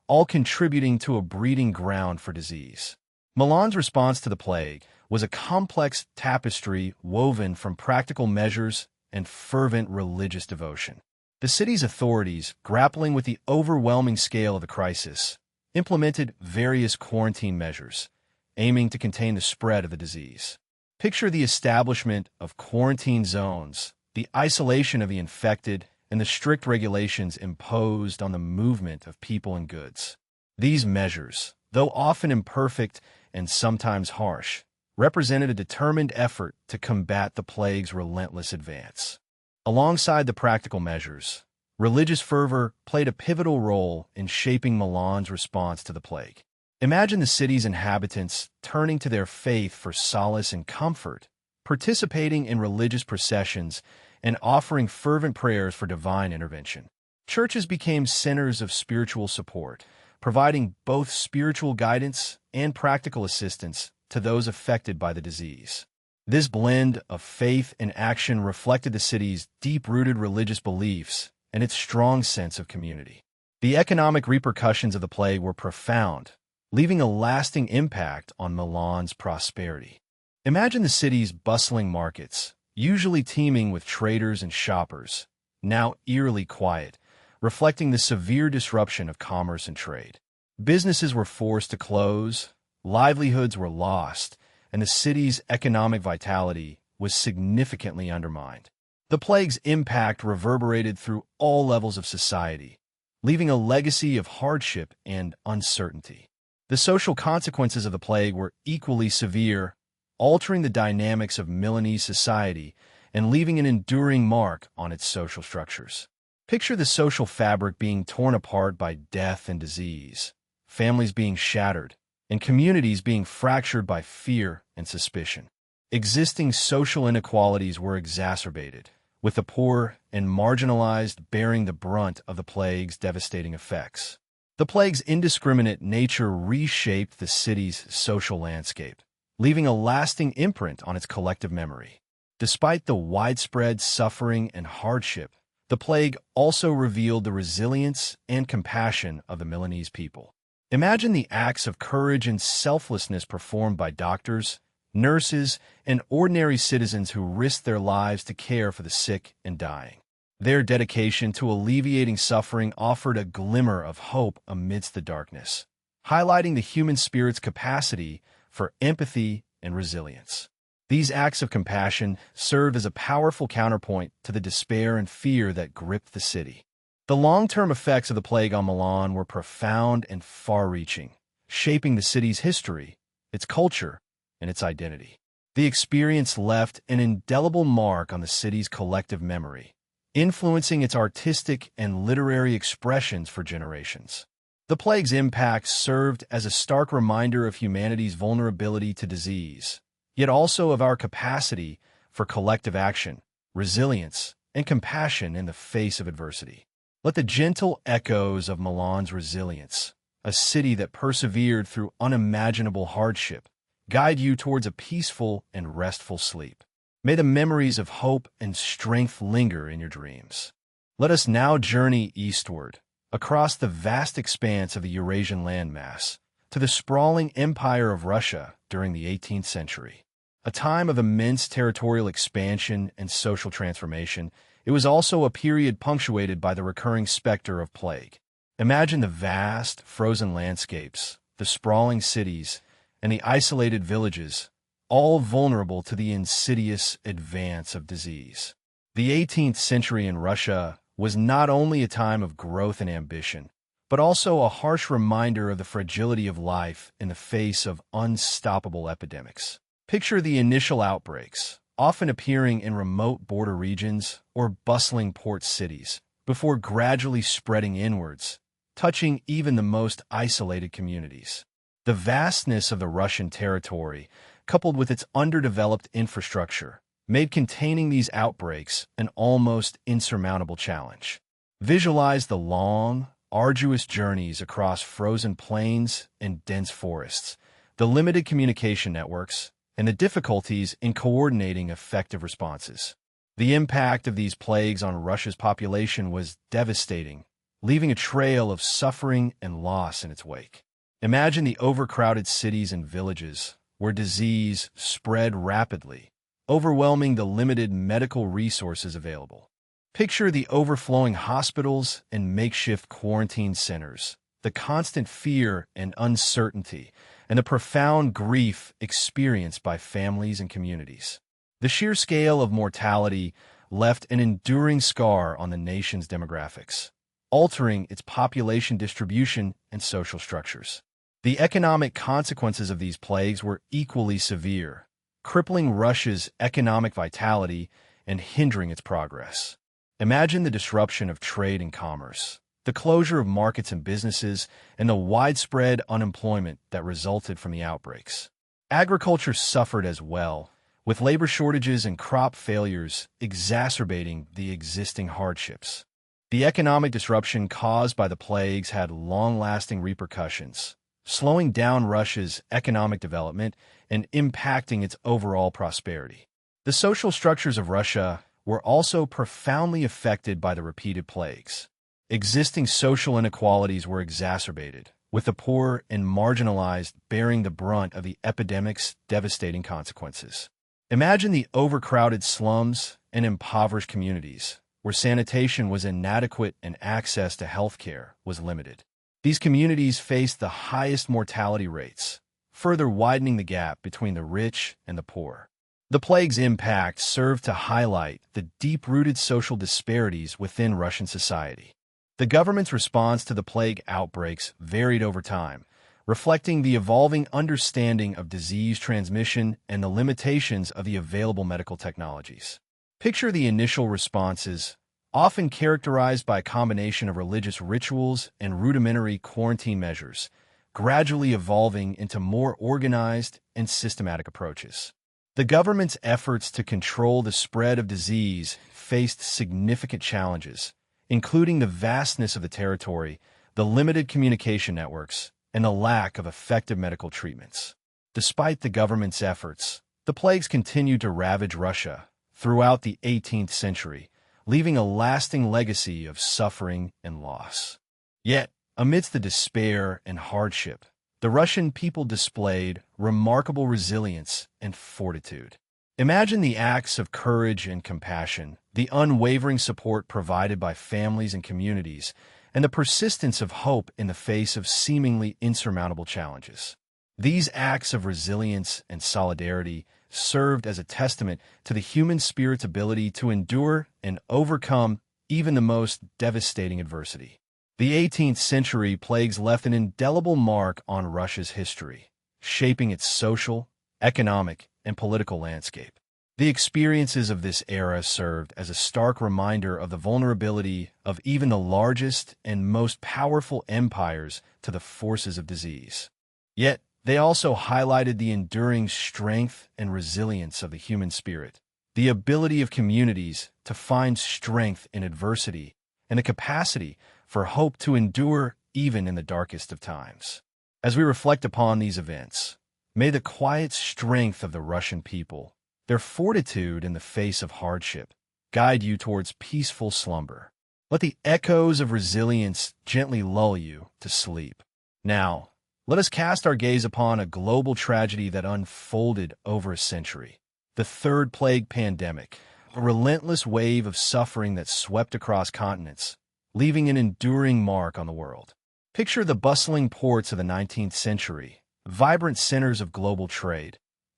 Speaker 1: all contributing to a breeding ground for disease. Milan's response to the plague was a complex tapestry woven from practical measures and fervent religious devotion. The city's authorities, grappling with the overwhelming scale of the crisis, implemented various quarantine measures, aiming to contain the spread of the disease. Picture the establishment of quarantine zones, the isolation of the infected, and the strict regulations imposed on the movement of people and goods. These measures, though often imperfect and sometimes harsh, represented a determined effort to combat the plague's relentless advance. Alongside the practical measures, religious fervor played a pivotal role in shaping Milan's response to the plague. Imagine the city's inhabitants turning to their faith for solace and comfort, participating in religious processions, and offering fervent prayers for divine intervention. Churches became centers of spiritual support, providing both spiritual guidance and practical assistance to those affected by the disease. This blend of faith and action reflected the city's deep-rooted religious beliefs and its strong sense of community. The economic repercussions of the plague were profound, leaving a lasting impact on Milan's prosperity. Imagine the city's bustling markets, usually teeming with traders and shoppers, now eerily quiet, reflecting the severe disruption of commerce and trade. Businesses were forced to close, livelihoods were lost, and the city's economic vitality was significantly undermined. The plague's impact reverberated through all levels of society, leaving a legacy of hardship and uncertainty. The social consequences of the plague were equally severe, altering the dynamics of Milanese society and leaving an enduring mark on its social structures. Picture the social fabric being torn apart by death and disease, families being shattered, and communities being fractured by fear and suspicion. Existing social inequalities were exacerbated, with the poor and marginalized bearing the brunt of the plague's devastating effects. The plague's indiscriminate nature reshaped the city's social landscape, leaving a lasting imprint on its collective memory. Despite the widespread suffering and hardship, the plague also revealed the resilience and compassion of the Milanese people. Imagine the acts of courage and selflessness performed by doctors, nurses, and ordinary citizens who risked their lives to care for the sick and dying. Their dedication to alleviating suffering offered a glimmer of hope amidst the darkness, highlighting the human spirit's capacity for empathy and resilience. These acts of compassion served as a powerful counterpoint to the despair and fear that gripped the city. The long-term effects of the plague on Milan were profound and far-reaching, shaping the city's history, its culture, and its identity. The experience left an indelible mark on the city's collective memory, influencing its artistic and literary expressions for generations. The plague's impact served as a stark reminder of humanity's vulnerability to disease, yet also of our capacity for collective action, resilience, and compassion in the face of adversity. Let the gentle echoes of Milan's resilience, a city that persevered through unimaginable hardship, guide you towards a peaceful and restful sleep. May the memories of hope and strength linger in your dreams. Let us now journey eastward, across the vast expanse of the Eurasian landmass, to the sprawling empire of Russia during the 18th century. A time of immense territorial expansion and social transformation, it was also a period punctuated by the recurring specter of plague. Imagine the vast, frozen landscapes, the sprawling cities, and the isolated villages, all vulnerable to the insidious advance of disease. The 18th century in Russia was not only a time of growth and ambition, but also a harsh reminder of the fragility of life in the face of unstoppable epidemics. Picture the initial outbreaks, often appearing in remote border regions or bustling port cities, before gradually spreading inwards, touching even the most isolated communities. The vastness of the Russian territory, coupled with its underdeveloped infrastructure, made containing these outbreaks an almost insurmountable challenge. Visualize the long, arduous journeys across frozen plains and dense forests, the limited communication networks, and the difficulties in coordinating effective responses. The impact of these plagues on Russia's population was devastating, leaving a trail of suffering and loss in its wake. Imagine the overcrowded cities and villages, where disease spread rapidly, overwhelming the limited medical resources available. Picture the overflowing hospitals and makeshift quarantine centers, the constant fear and uncertainty, and the profound grief experienced by families and communities. The sheer scale of mortality left an enduring scar on the nation's demographics, altering its population distribution and social structures. The economic consequences of these plagues were equally severe, crippling Russia's economic vitality and hindering its progress. Imagine the disruption of trade and commerce, the closure of markets and businesses, and the widespread unemployment that resulted from the outbreaks. Agriculture suffered as well, with labor shortages and crop failures exacerbating the existing hardships. The economic disruption caused by the plagues had long-lasting repercussions, slowing down Russia's economic development and impacting its overall prosperity. The social structures of Russia were also profoundly affected by the repeated plagues. Existing social inequalities were exacerbated, with the poor and marginalized bearing the brunt of the epidemic's devastating consequences. Imagine the overcrowded slums and impoverished communities, where sanitation was inadequate and access to health care was limited. These communities faced the highest mortality rates, further widening the gap between the rich and the poor. The plague's impact served to highlight the deep-rooted social disparities within Russian society. The government's response to the plague outbreaks varied over time, reflecting the evolving understanding of disease transmission and the limitations of the available medical technologies. Picture the initial responses, often characterized by a combination of religious rituals and rudimentary quarantine measures, gradually evolving into more organized and systematic approaches. The government's efforts to control the spread of disease faced significant challenges, including the vastness of the territory, the limited communication networks, and the lack of effective medical treatments. Despite the government's efforts, the plagues continued to ravage Russia throughout the 18th century, leaving a lasting legacy of suffering and loss. Yet, amidst the despair and hardship, the Russian people displayed remarkable resilience and fortitude. Imagine the acts of courage and compassion, the unwavering support provided by families and communities, and the persistence of hope in the face of seemingly insurmountable challenges. These acts of resilience and solidarity served as a testament to the human spirit's ability to endure and overcome even the most devastating adversity. The 18th century plagues left an indelible mark on Russia's history, shaping its social, economic, and political landscape. The experiences of this era served as a stark reminder of the vulnerability of even the largest and most powerful empires to the forces of disease. Yet, they also highlighted the enduring strength and resilience of the human spirit, the ability of communities to find strength in adversity, and the capacity for hope to endure even in the darkest of times. As we reflect upon these events, may the quiet strength of the Russian people, their fortitude in the face of hardship, guide you towards peaceful slumber. Let the echoes of resilience gently lull you to sleep. Now, let us cast our gaze upon a global tragedy that unfolded over a century. The Third Plague Pandemic, a relentless wave of suffering that swept across continents, leaving an enduring mark on the world. Picture the bustling ports of the 19th century, vibrant centers of global trade,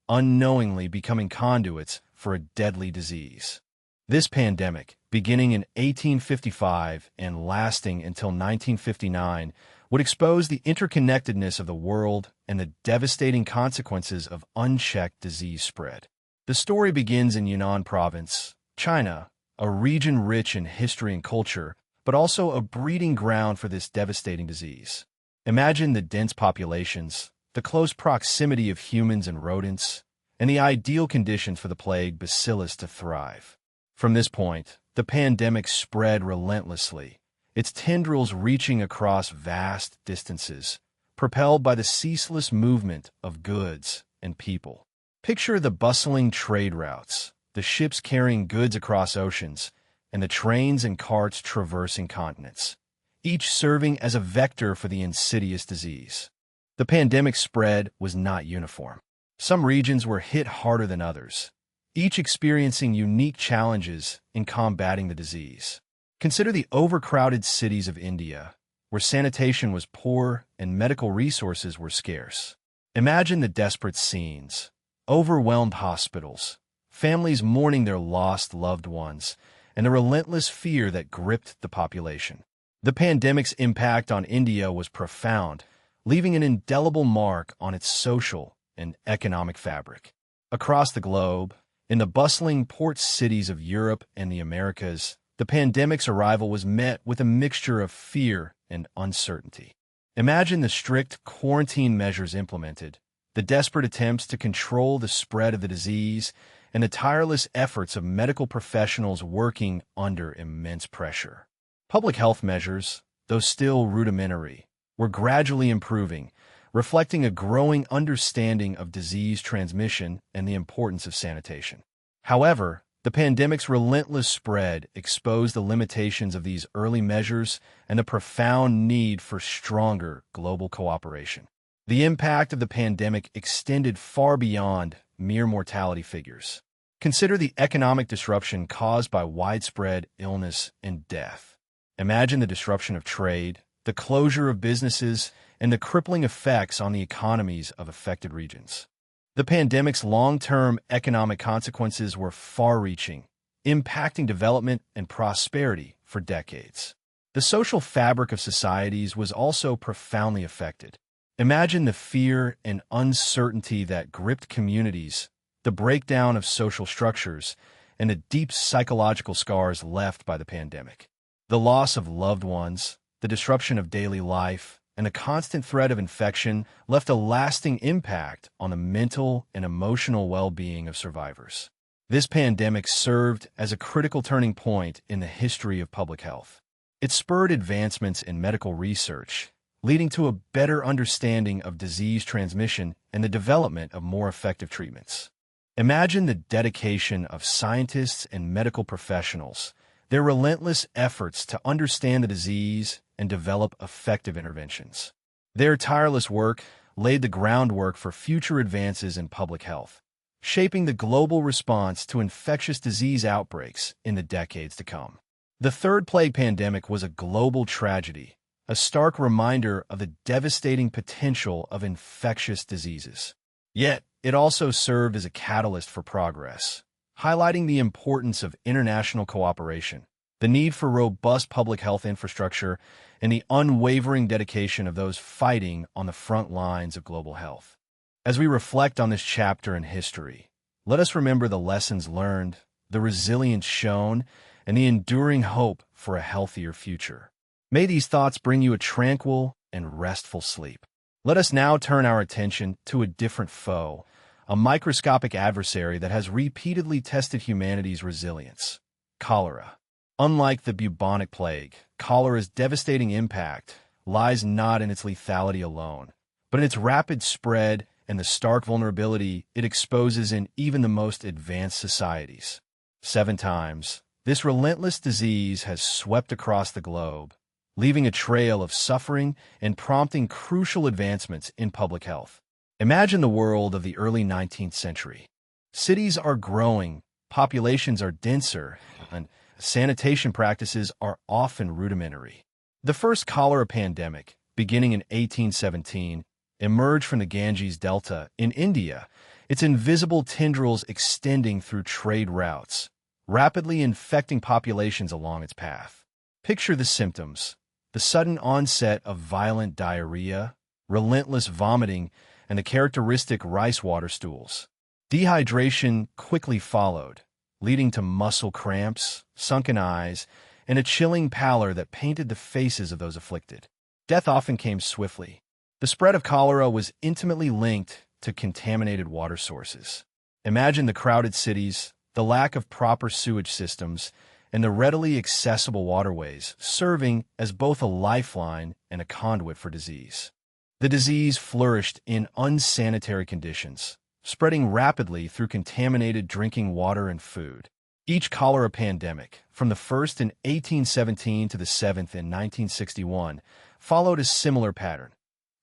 Speaker 1: unknowingly becoming conduits for a deadly disease. This pandemic, beginning in 1855 and lasting until 1959, would expose the interconnectedness of the world and the devastating consequences of unchecked disease spread. The story begins in Yunnan Province, China, a region rich in history and culture, but also a breeding ground for this devastating disease. Imagine the dense populations, the close proximity of humans and rodents, and the ideal conditions for the plague bacillus to thrive. From this point, the pandemic spread relentlessly, its tendrils reaching across vast distances, propelled by the ceaseless movement of goods and people. Picture the bustling trade routes, the ships carrying goods across oceans, and the trains and carts traversing continents, each serving as a vector for the insidious disease. The pandemic spread was not uniform. Some regions were hit harder than others, each experiencing unique challenges in combating the disease. Consider the overcrowded cities of India, where sanitation was poor and medical resources were scarce. Imagine the desperate scenes: overwhelmed hospitals, families mourning their lost loved ones, and the relentless fear that gripped the population. The pandemic's impact on India was profound, leaving an indelible mark on its social and economic fabric. Across the globe, in the bustling port cities of Europe and the Americas, the pandemic's arrival was met with a mixture of fear and uncertainty. Imagine the strict quarantine measures implemented, the desperate attempts to control the spread of the disease, and the tireless efforts of medical professionals working under immense pressure. Public health measures, though still rudimentary, were gradually improving, reflecting a growing understanding of disease transmission and the importance of sanitation. However, the pandemic's relentless spread exposed the limitations of these early measures and the profound need for stronger global cooperation. The impact of the pandemic extended far beyond mere mortality figures. Consider the economic disruption caused by widespread illness and death. Imagine the disruption of trade, the closure of businesses, and the crippling effects on the economies of affected regions. The pandemic's long-term economic consequences were far-reaching, impacting development and prosperity for decades. The social fabric of societies was also profoundly affected. Imagine the fear and uncertainty that gripped communities, the breakdown of social structures, and the deep psychological scars left by the pandemic. The loss of loved ones, the disruption of daily life, and the constant threat of infection left a lasting impact on the mental and emotional well-being of survivors. This pandemic served as a critical turning point in the history of public health. It spurred advancements in medical research, leading to a better understanding of disease transmission and the development of more effective treatments. Imagine the dedication of scientists and medical professionals, their relentless efforts to understand the disease and develop effective interventions. Their tireless work laid the groundwork for future advances in public health, shaping the global response to infectious disease outbreaks in the decades to come. The Third Plague Pandemic was a global tragedy, a stark reminder of the devastating potential of infectious diseases. Yet, it also served as a catalyst for progress, highlighting the importance of international cooperation, the need for robust public health infrastructure, and the unwavering dedication of those fighting on the front lines of global health. As we reflect on this chapter in history, let us remember the lessons learned, the resilience shown, and the enduring hope for a healthier future. May these thoughts bring you a tranquil and restful sleep. Let us now turn our attention to a different foe, a microscopic adversary that has repeatedly tested humanity's resilience: cholera. Unlike the bubonic plague, cholera's devastating impact lies not in its lethality alone, but in its rapid spread and the stark vulnerability it exposes in even the most advanced societies. 7 times, this relentless disease has swept across the globe, leaving a trail of suffering and prompting crucial advancements in public health. Imagine the world of the early 19th century. Cities are growing, populations are denser, and sanitation practices are often rudimentary. The first cholera pandemic, beginning in 1817, emerged from the Ganges Delta in India, its invisible tendrils extending through trade routes, rapidly infecting populations along its path. Picture the symptoms: the sudden onset of violent diarrhea, relentless vomiting, and the characteristic rice water stools. Dehydration quickly followed, leading to muscle cramps, sunken eyes, and a chilling pallor that painted the faces of those afflicted. Death often came swiftly. The spread of cholera was intimately linked to contaminated water sources. Imagine the crowded cities, the lack of proper sewage systems, and the readily accessible waterways serving as both a lifeline and a conduit for disease. The disease flourished in unsanitary conditions, spreading rapidly through contaminated drinking water and food. Each cholera pandemic, from the first in 1817 to the seventh in 1961, followed a similar pattern.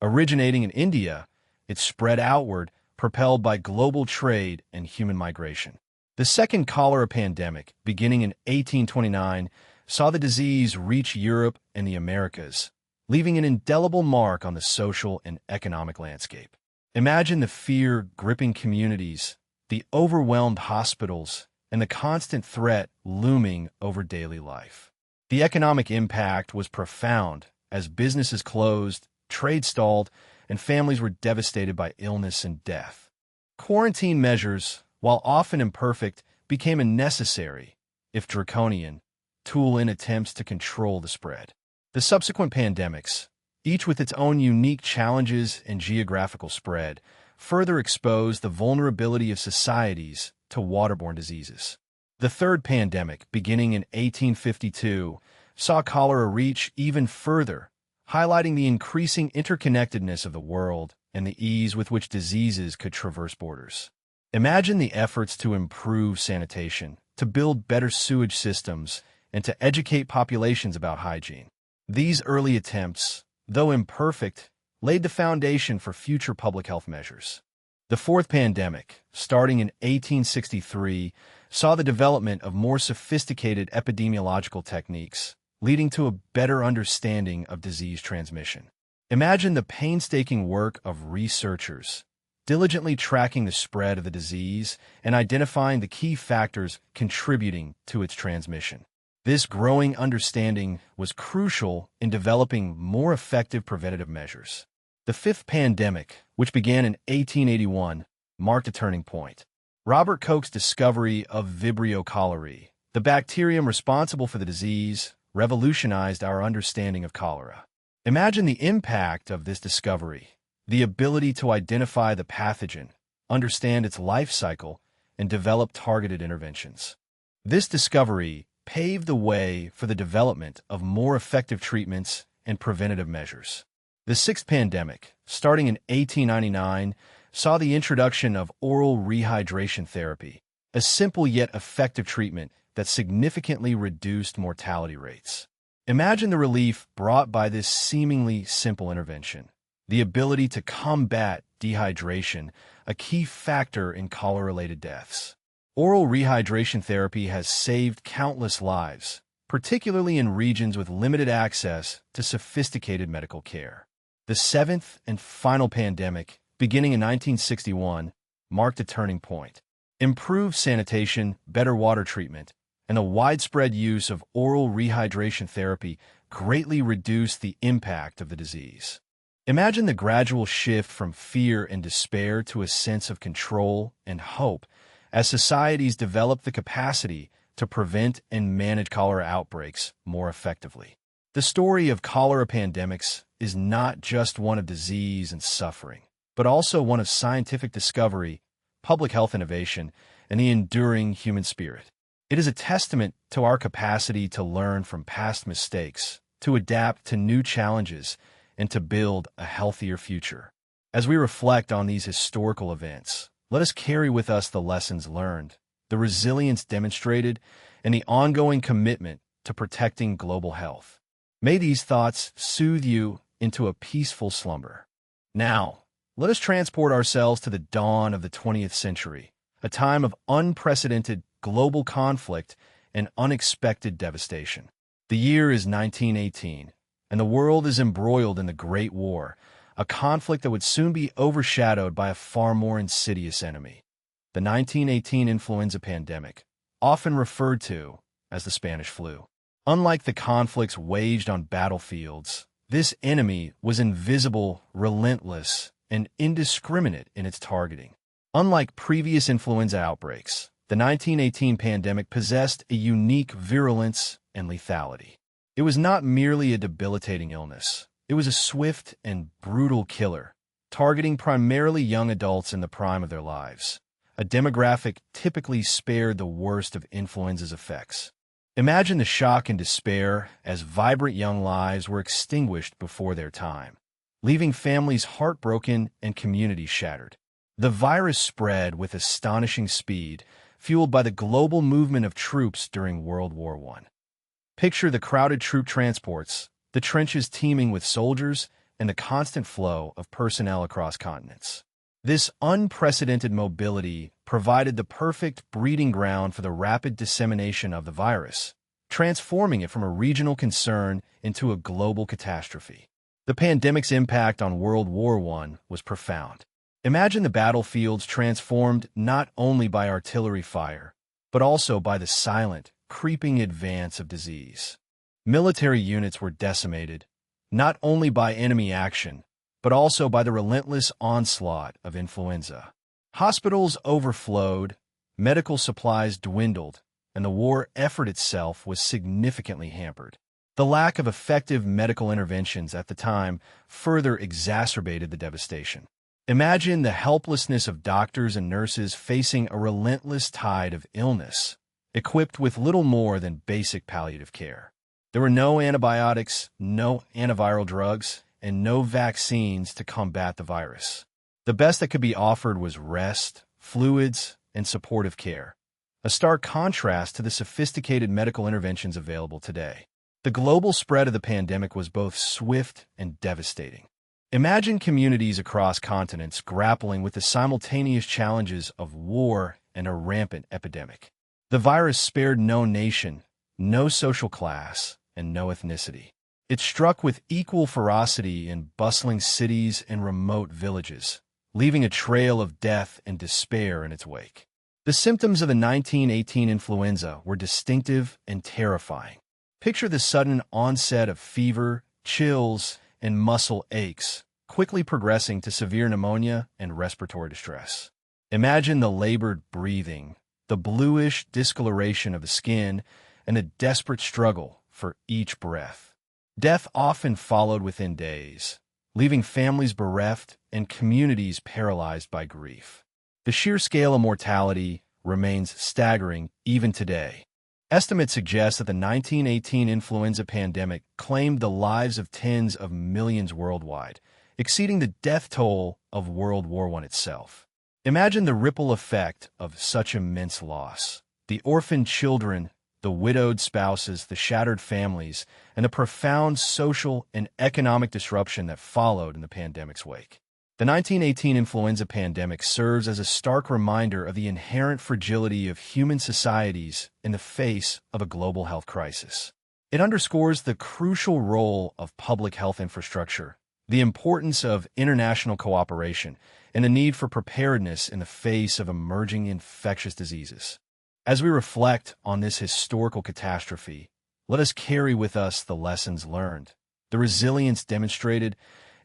Speaker 1: Originating in India, it spread outward, propelled by global trade and human migration. The second cholera pandemic, beginning in 1829, saw the disease reach Europe and the Americas, leaving an indelible mark on the social and economic landscape. Imagine the fear gripping communities, the overwhelmed hospitals, and the constant threat looming over daily life. The economic impact was profound as businesses closed, trade stalled, and families were devastated by illness and death. Quarantine measures, while often imperfect, became a necessary, if draconian, tool in attempts to control the spread. The subsequent pandemics, each with its own unique challenges and geographical spread, further exposed the vulnerability of societies to waterborne diseases. The third pandemic, beginning in 1852, saw cholera reach even further, highlighting the increasing interconnectedness of the world and the ease with which diseases could traverse borders. Imagine the efforts to improve sanitation, to build better sewage systems, and to educate populations about hygiene. These early attempts, though imperfect, laid the foundation for future public health measures. The fourth pandemic, starting in 1863, saw the development of more sophisticated epidemiological techniques, leading to a better understanding of disease transmission. Imagine the painstaking work of researchers, diligently tracking the spread of the disease and identifying the key factors contributing to its transmission. This growing understanding was crucial in developing more effective preventative measures. The fifth pandemic, which began in 1881, marked a turning point. Robert Koch's discovery of Vibrio cholerae, the bacterium responsible for the disease, revolutionized our understanding of cholera. Imagine the impact of this discovery: the ability to identify the pathogen, understand its life cycle, and develop targeted interventions. This discovery paved the way for the development of more effective treatments and preventative measures. The sixth pandemic, starting in 1899, saw the introduction of oral rehydration therapy, a simple yet effective treatment that significantly reduced mortality rates. Imagine the relief brought by this seemingly simple intervention: the ability to combat dehydration, a key factor in cholera-related deaths. Oral rehydration therapy has saved countless lives, particularly in regions with limited access to sophisticated medical care. The seventh and final pandemic, beginning in 1961, marked a turning point. Improved sanitation, better water treatment, and the widespread use of oral rehydration therapy greatly reduced the impact of the disease. Imagine the gradual shift from fear and despair to a sense of control and hope as societies developed the capacity to prevent and manage cholera outbreaks more effectively. The story of cholera pandemics is not just one of disease and suffering, but also one of scientific discovery, public health innovation, and the enduring human spirit. It is a testament to our capacity to learn from past mistakes, to adapt to new challenges, and to build a healthier future. As we reflect on these historical events, let us carry with us the lessons learned, the resilience demonstrated, and the ongoing commitment to protecting global health. May these thoughts soothe you into a peaceful slumber. Now, let us transport ourselves to the dawn of the 20th century, a time of unprecedented global conflict and unexpected devastation. The year is 1918, and the world is embroiled in the Great War, a conflict that would soon be overshadowed by a far more insidious enemy. The 1918 influenza pandemic, often referred to as the Spanish flu. Unlike the conflicts waged on battlefields, this enemy was invisible, relentless, and indiscriminate in its targeting. Unlike previous influenza outbreaks, the 1918 pandemic possessed a unique virulence and lethality. It was not merely a debilitating illness. It was a swift and brutal killer, targeting primarily young adults in the prime of their lives, a demographic typically spared the worst of influenza's effects. Imagine the shock and despair as vibrant young lives were extinguished before their time, leaving families heartbroken and communities shattered. The virus spread with astonishing speed, fueled by the global movement of troops during World War I. Picture the crowded troop transports, the trenches teeming with soldiers, and the constant flow of personnel across continents. This unprecedented mobility provided the perfect breeding ground for the rapid dissemination of the virus, transforming it from a regional concern into a global catastrophe. The pandemic's impact on World War I was profound. Imagine the battlefields transformed not only by artillery fire, but also by the silent, creeping advance of disease. Military units were decimated, not only by enemy action, but also by the relentless onslaught of influenza. Hospitals overflowed, medical supplies dwindled, and the war effort itself was significantly hampered. The lack of effective medical interventions at the time further exacerbated the devastation. Imagine the helplessness of doctors and nurses facing a relentless tide of illness, equipped with little more than basic palliative care. There were no antibiotics, no antiviral drugs, and no vaccines to combat the virus. The best that could be offered was rest, fluids, and supportive care, a stark contrast to the sophisticated medical interventions available today. The global spread of the pandemic was both swift and devastating. Imagine communities across continents grappling with the simultaneous challenges of war and a rampant epidemic. The virus spared no nation, no social class, and no ethnicity. It struck with equal ferocity in bustling cities and remote villages, leaving a trail of death and despair in its wake. The symptoms of the 1918 influenza were distinctive and terrifying. Picture the sudden onset of fever, chills, and muscle aches, quickly progressing to severe pneumonia and respiratory distress. Imagine the labored breathing, the bluish discoloration of the skin, and the desperate struggle for each breath. Death often followed within days, leaving families bereft and communities paralyzed by grief. The sheer scale of mortality remains staggering even today. Estimates suggest that the 1918 influenza pandemic claimed the lives of tens of millions worldwide, exceeding the death toll of World War I itself. Imagine the ripple effect of such immense loss. The orphaned children, the widowed spouses, the shattered families, and the profound social and economic disruption that followed in the pandemic's wake. The 1918 influenza pandemic serves as a stark reminder of the inherent fragility of human societies in the face of a global health crisis. It underscores the crucial role of public health infrastructure, the importance of international cooperation, and the need for preparedness in the face of emerging infectious diseases. As we reflect on this historical catastrophe, let us carry with us the lessons learned, the resilience demonstrated,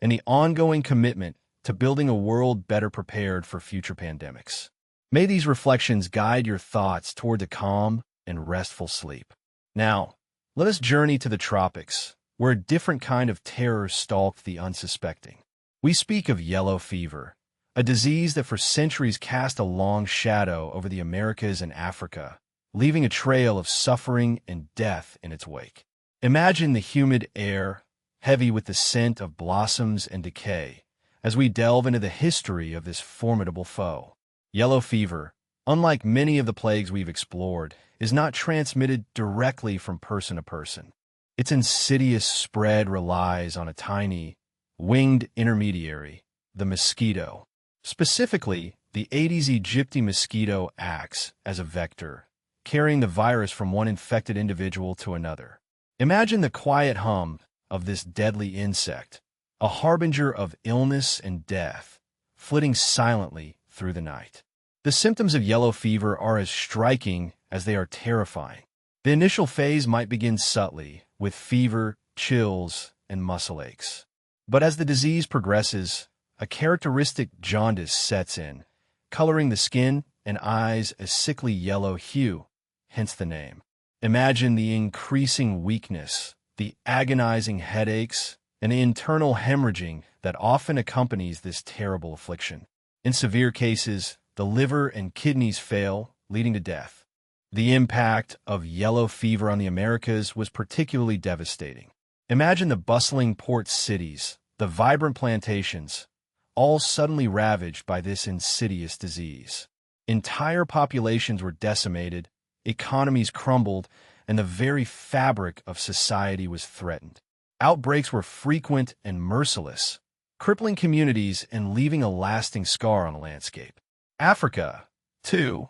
Speaker 1: and the ongoing commitment to building a world better prepared for future pandemics. May these reflections guide your thoughts toward a calm and restful sleep. Now, let us journey to the tropics, where a different kind of terror stalked the unsuspecting. We speak of yellow fever, a disease that for centuries cast a long shadow over the Americas and Africa, leaving a trail of suffering and death in its wake. Imagine the humid air, heavy with the scent of blossoms and decay, as we delve into the history of this formidable foe. Yellow fever, unlike many of the plagues we've explored, is not transmitted directly from person to person. Its insidious spread relies on a tiny, winged intermediary, the mosquito. Specifically, the Aedes aegypti mosquito acts as a vector, carrying the virus from one infected individual to another. Imagine the quiet hum of this deadly insect, a harbinger of illness and death, flitting silently through the night. The symptoms of yellow fever are as striking as they are terrifying. The initial phase might begin subtly, with fever, chills, and muscle aches. But as the disease progresses, a characteristic jaundice sets in, coloring the skin and eyes a sickly yellow hue, hence the name. Imagine the increasing weakness, the agonizing headaches, and the internal hemorrhaging that often accompanies this terrible affliction. In severe cases, the liver and kidneys fail, leading to death. The impact of yellow fever on the Americas was particularly devastating. Imagine the bustling port cities, the vibrant plantations, all suddenly ravaged by this insidious disease. Entire populations were decimated, economies crumbled, and the very fabric of society was threatened. Outbreaks were frequent and merciless, crippling communities and leaving a lasting scar on a landscape. Africa, too,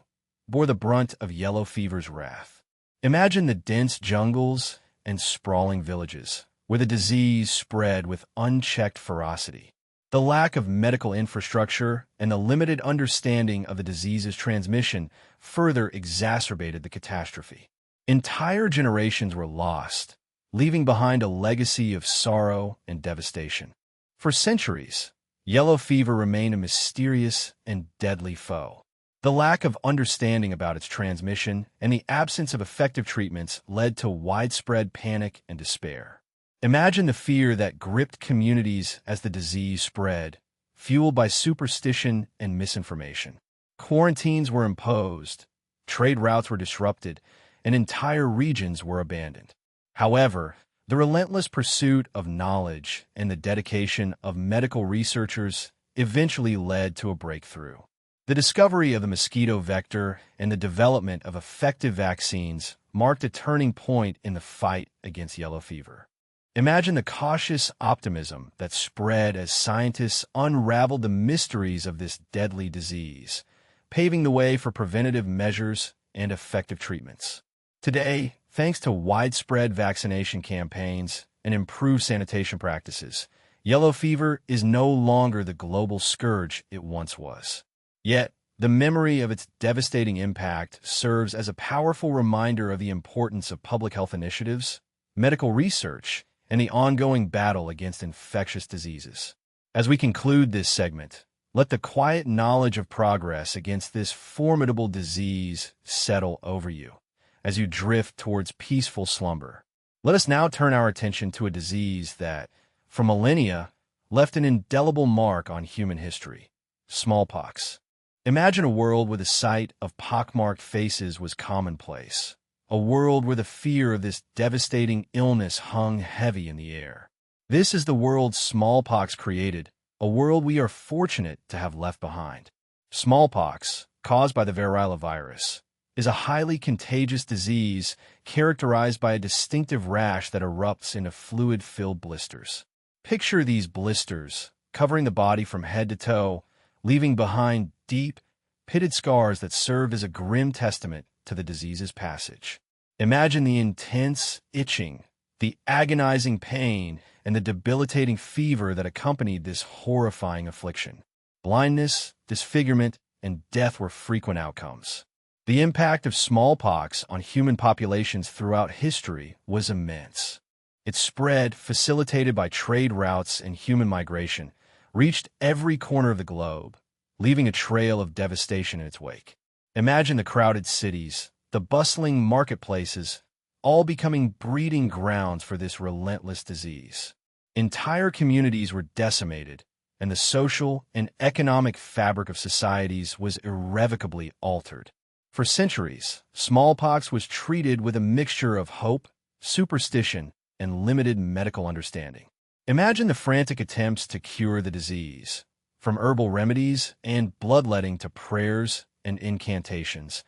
Speaker 1: bore the brunt of yellow fever's wrath. Imagine the dense jungles and sprawling villages, where the disease spread with unchecked ferocity. The lack of medical infrastructure and the limited understanding of the disease's transmission further exacerbated the catastrophe. Entire generations were lost, leaving behind a legacy of sorrow and devastation. For centuries, yellow fever remained a mysterious and deadly foe. The lack of understanding about its transmission and the absence of effective treatments led to widespread panic and despair. Imagine the fear that gripped communities as the disease spread, fueled by superstition and misinformation. Quarantines were imposed, trade routes were disrupted, and entire regions were abandoned. However, the relentless pursuit of knowledge and the dedication of medical researchers eventually led to a breakthrough. The discovery of the mosquito vector and the development of effective vaccines marked a turning point in the fight against yellow fever. Imagine the cautious optimism that spread as scientists unraveled the mysteries of this deadly disease, paving the way for preventative measures and effective treatments. Today, thanks to widespread vaccination campaigns and improved sanitation practices, yellow fever is no longer the global scourge it once was. Yet, the memory of its devastating impact serves as a powerful reminder of the importance of public health initiatives, medical research, and the ongoing battle against infectious diseases. As we conclude this segment, let the quiet knowledge of progress against this formidable disease settle over you as you drift towards peaceful slumber. Let us now turn our attention to a disease that, for millennia, left an indelible mark on human history: smallpox. Imagine a world where the sight of pockmarked faces was commonplace, a world where the fear of this devastating illness hung heavy in the air. This is the world smallpox created, a world we are fortunate to have left behind. Smallpox, caused by the variola virus, is a highly contagious disease characterized by a distinctive rash that erupts into fluid-filled blisters. Picture these blisters, covering the body from head to toe, leaving behind deep, pitted scars that serve as a grim testament to the disease's passage. Imagine the intense itching, the agonizing pain, and the debilitating fever that accompanied this horrifying affliction. Blindness, disfigurement, and death were frequent outcomes. The impact of smallpox on human populations throughout history was immense. Its spread, facilitated by trade routes and human migration, reached every corner of the globe, leaving a trail of devastation in its wake. Imagine the crowded cities, the bustling marketplaces, all becoming breeding grounds for this relentless disease. Entire communities were decimated, and the social and economic fabric of societies was irrevocably altered. For centuries, smallpox was treated with a mixture of hope, superstition, and limited medical understanding. Imagine the frantic attempts to cure the disease, from herbal remedies and bloodletting to prayers and incantations,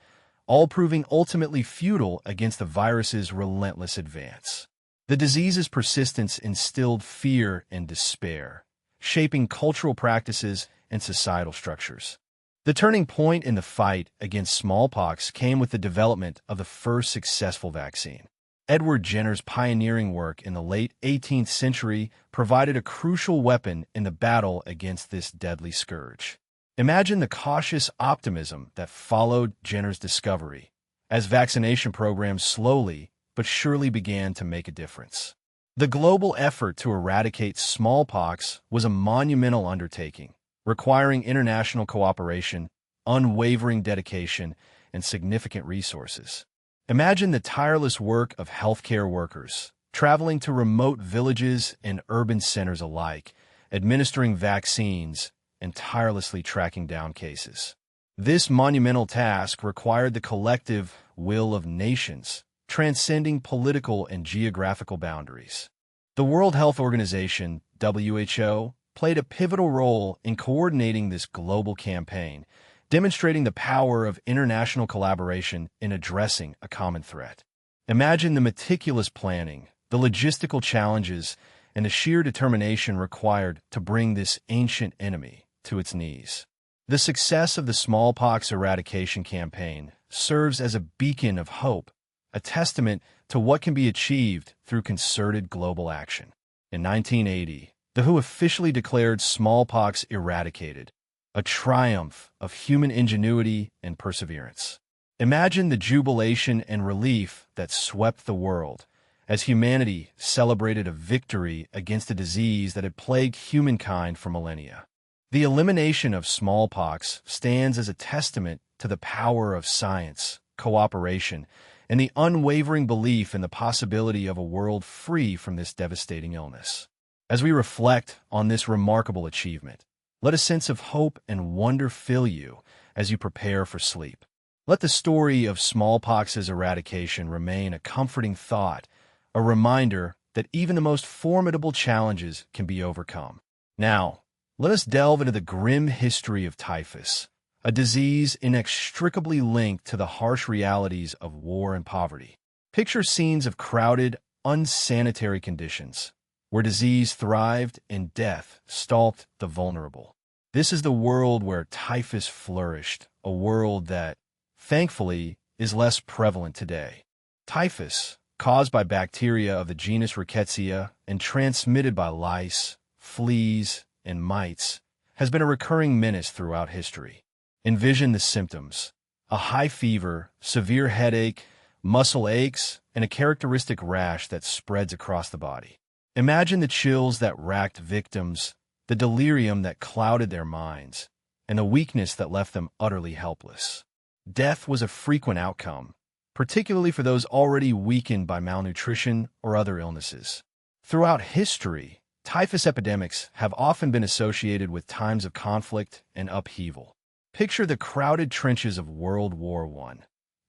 Speaker 1: all proving ultimately futile against the virus's relentless advance. The disease's persistence instilled fear and despair, shaping cultural practices and societal structures. The turning point in the fight against smallpox came with the development of the first successful vaccine. Edward Jenner's pioneering work in the late 18th century provided a crucial weapon in the battle against this deadly scourge. Imagine the cautious optimism that followed Jenner's discovery, as vaccination programs slowly but surely began to make a difference. The global effort to eradicate smallpox was a monumental undertaking, requiring international cooperation, unwavering dedication, and significant resources. Imagine the tireless work of healthcare workers, traveling to remote villages and urban centers alike, administering vaccines, and tirelessly tracking down cases. This monumental task required the collective will of nations, transcending political and geographical boundaries. The World Health Organization, WHO, played a pivotal role in coordinating this global campaign, demonstrating the power of international collaboration in addressing a common threat. Imagine the meticulous planning, the logistical challenges, and the sheer determination required to bring this ancient enemy to its knees. The success of the smallpox eradication campaign serves as a beacon of hope, a testament to what can be achieved through concerted global action. In 1980, the WHO officially declared smallpox eradicated, a triumph of human ingenuity and perseverance. Imagine the jubilation and relief that swept the world as humanity celebrated a victory against a disease that had plagued humankind for millennia. The elimination of smallpox stands as a testament to the power of science, cooperation, and the unwavering belief in the possibility of a world free from this devastating illness. As we reflect on this remarkable achievement, let a sense of hope and wonder fill you as you prepare for sleep. Let the story of smallpox's eradication remain a comforting thought, a reminder that even the most formidable challenges can be overcome. Now, let us delve into the grim history of typhus, a disease inextricably linked to the harsh realities of war and poverty. Picture scenes of crowded, unsanitary conditions, where disease thrived and death stalked the vulnerable. This is the world where typhus flourished, a world that, thankfully, is less prevalent today. Typhus, caused by bacteria of the genus Rickettsia and transmitted by lice, fleas, and mites, has been a recurring menace throughout history. Envision the symptoms: a high fever, severe headache, muscle aches, and a characteristic rash that spreads across the body. Imagine the chills that racked victims, the delirium that clouded their minds, and the weakness that left them utterly helpless. Death was a frequent outcome, particularly for those already weakened by malnutrition or other illnesses. Throughout history, typhus epidemics have often been associated with times of conflict and upheaval. Picture the crowded trenches of World War I,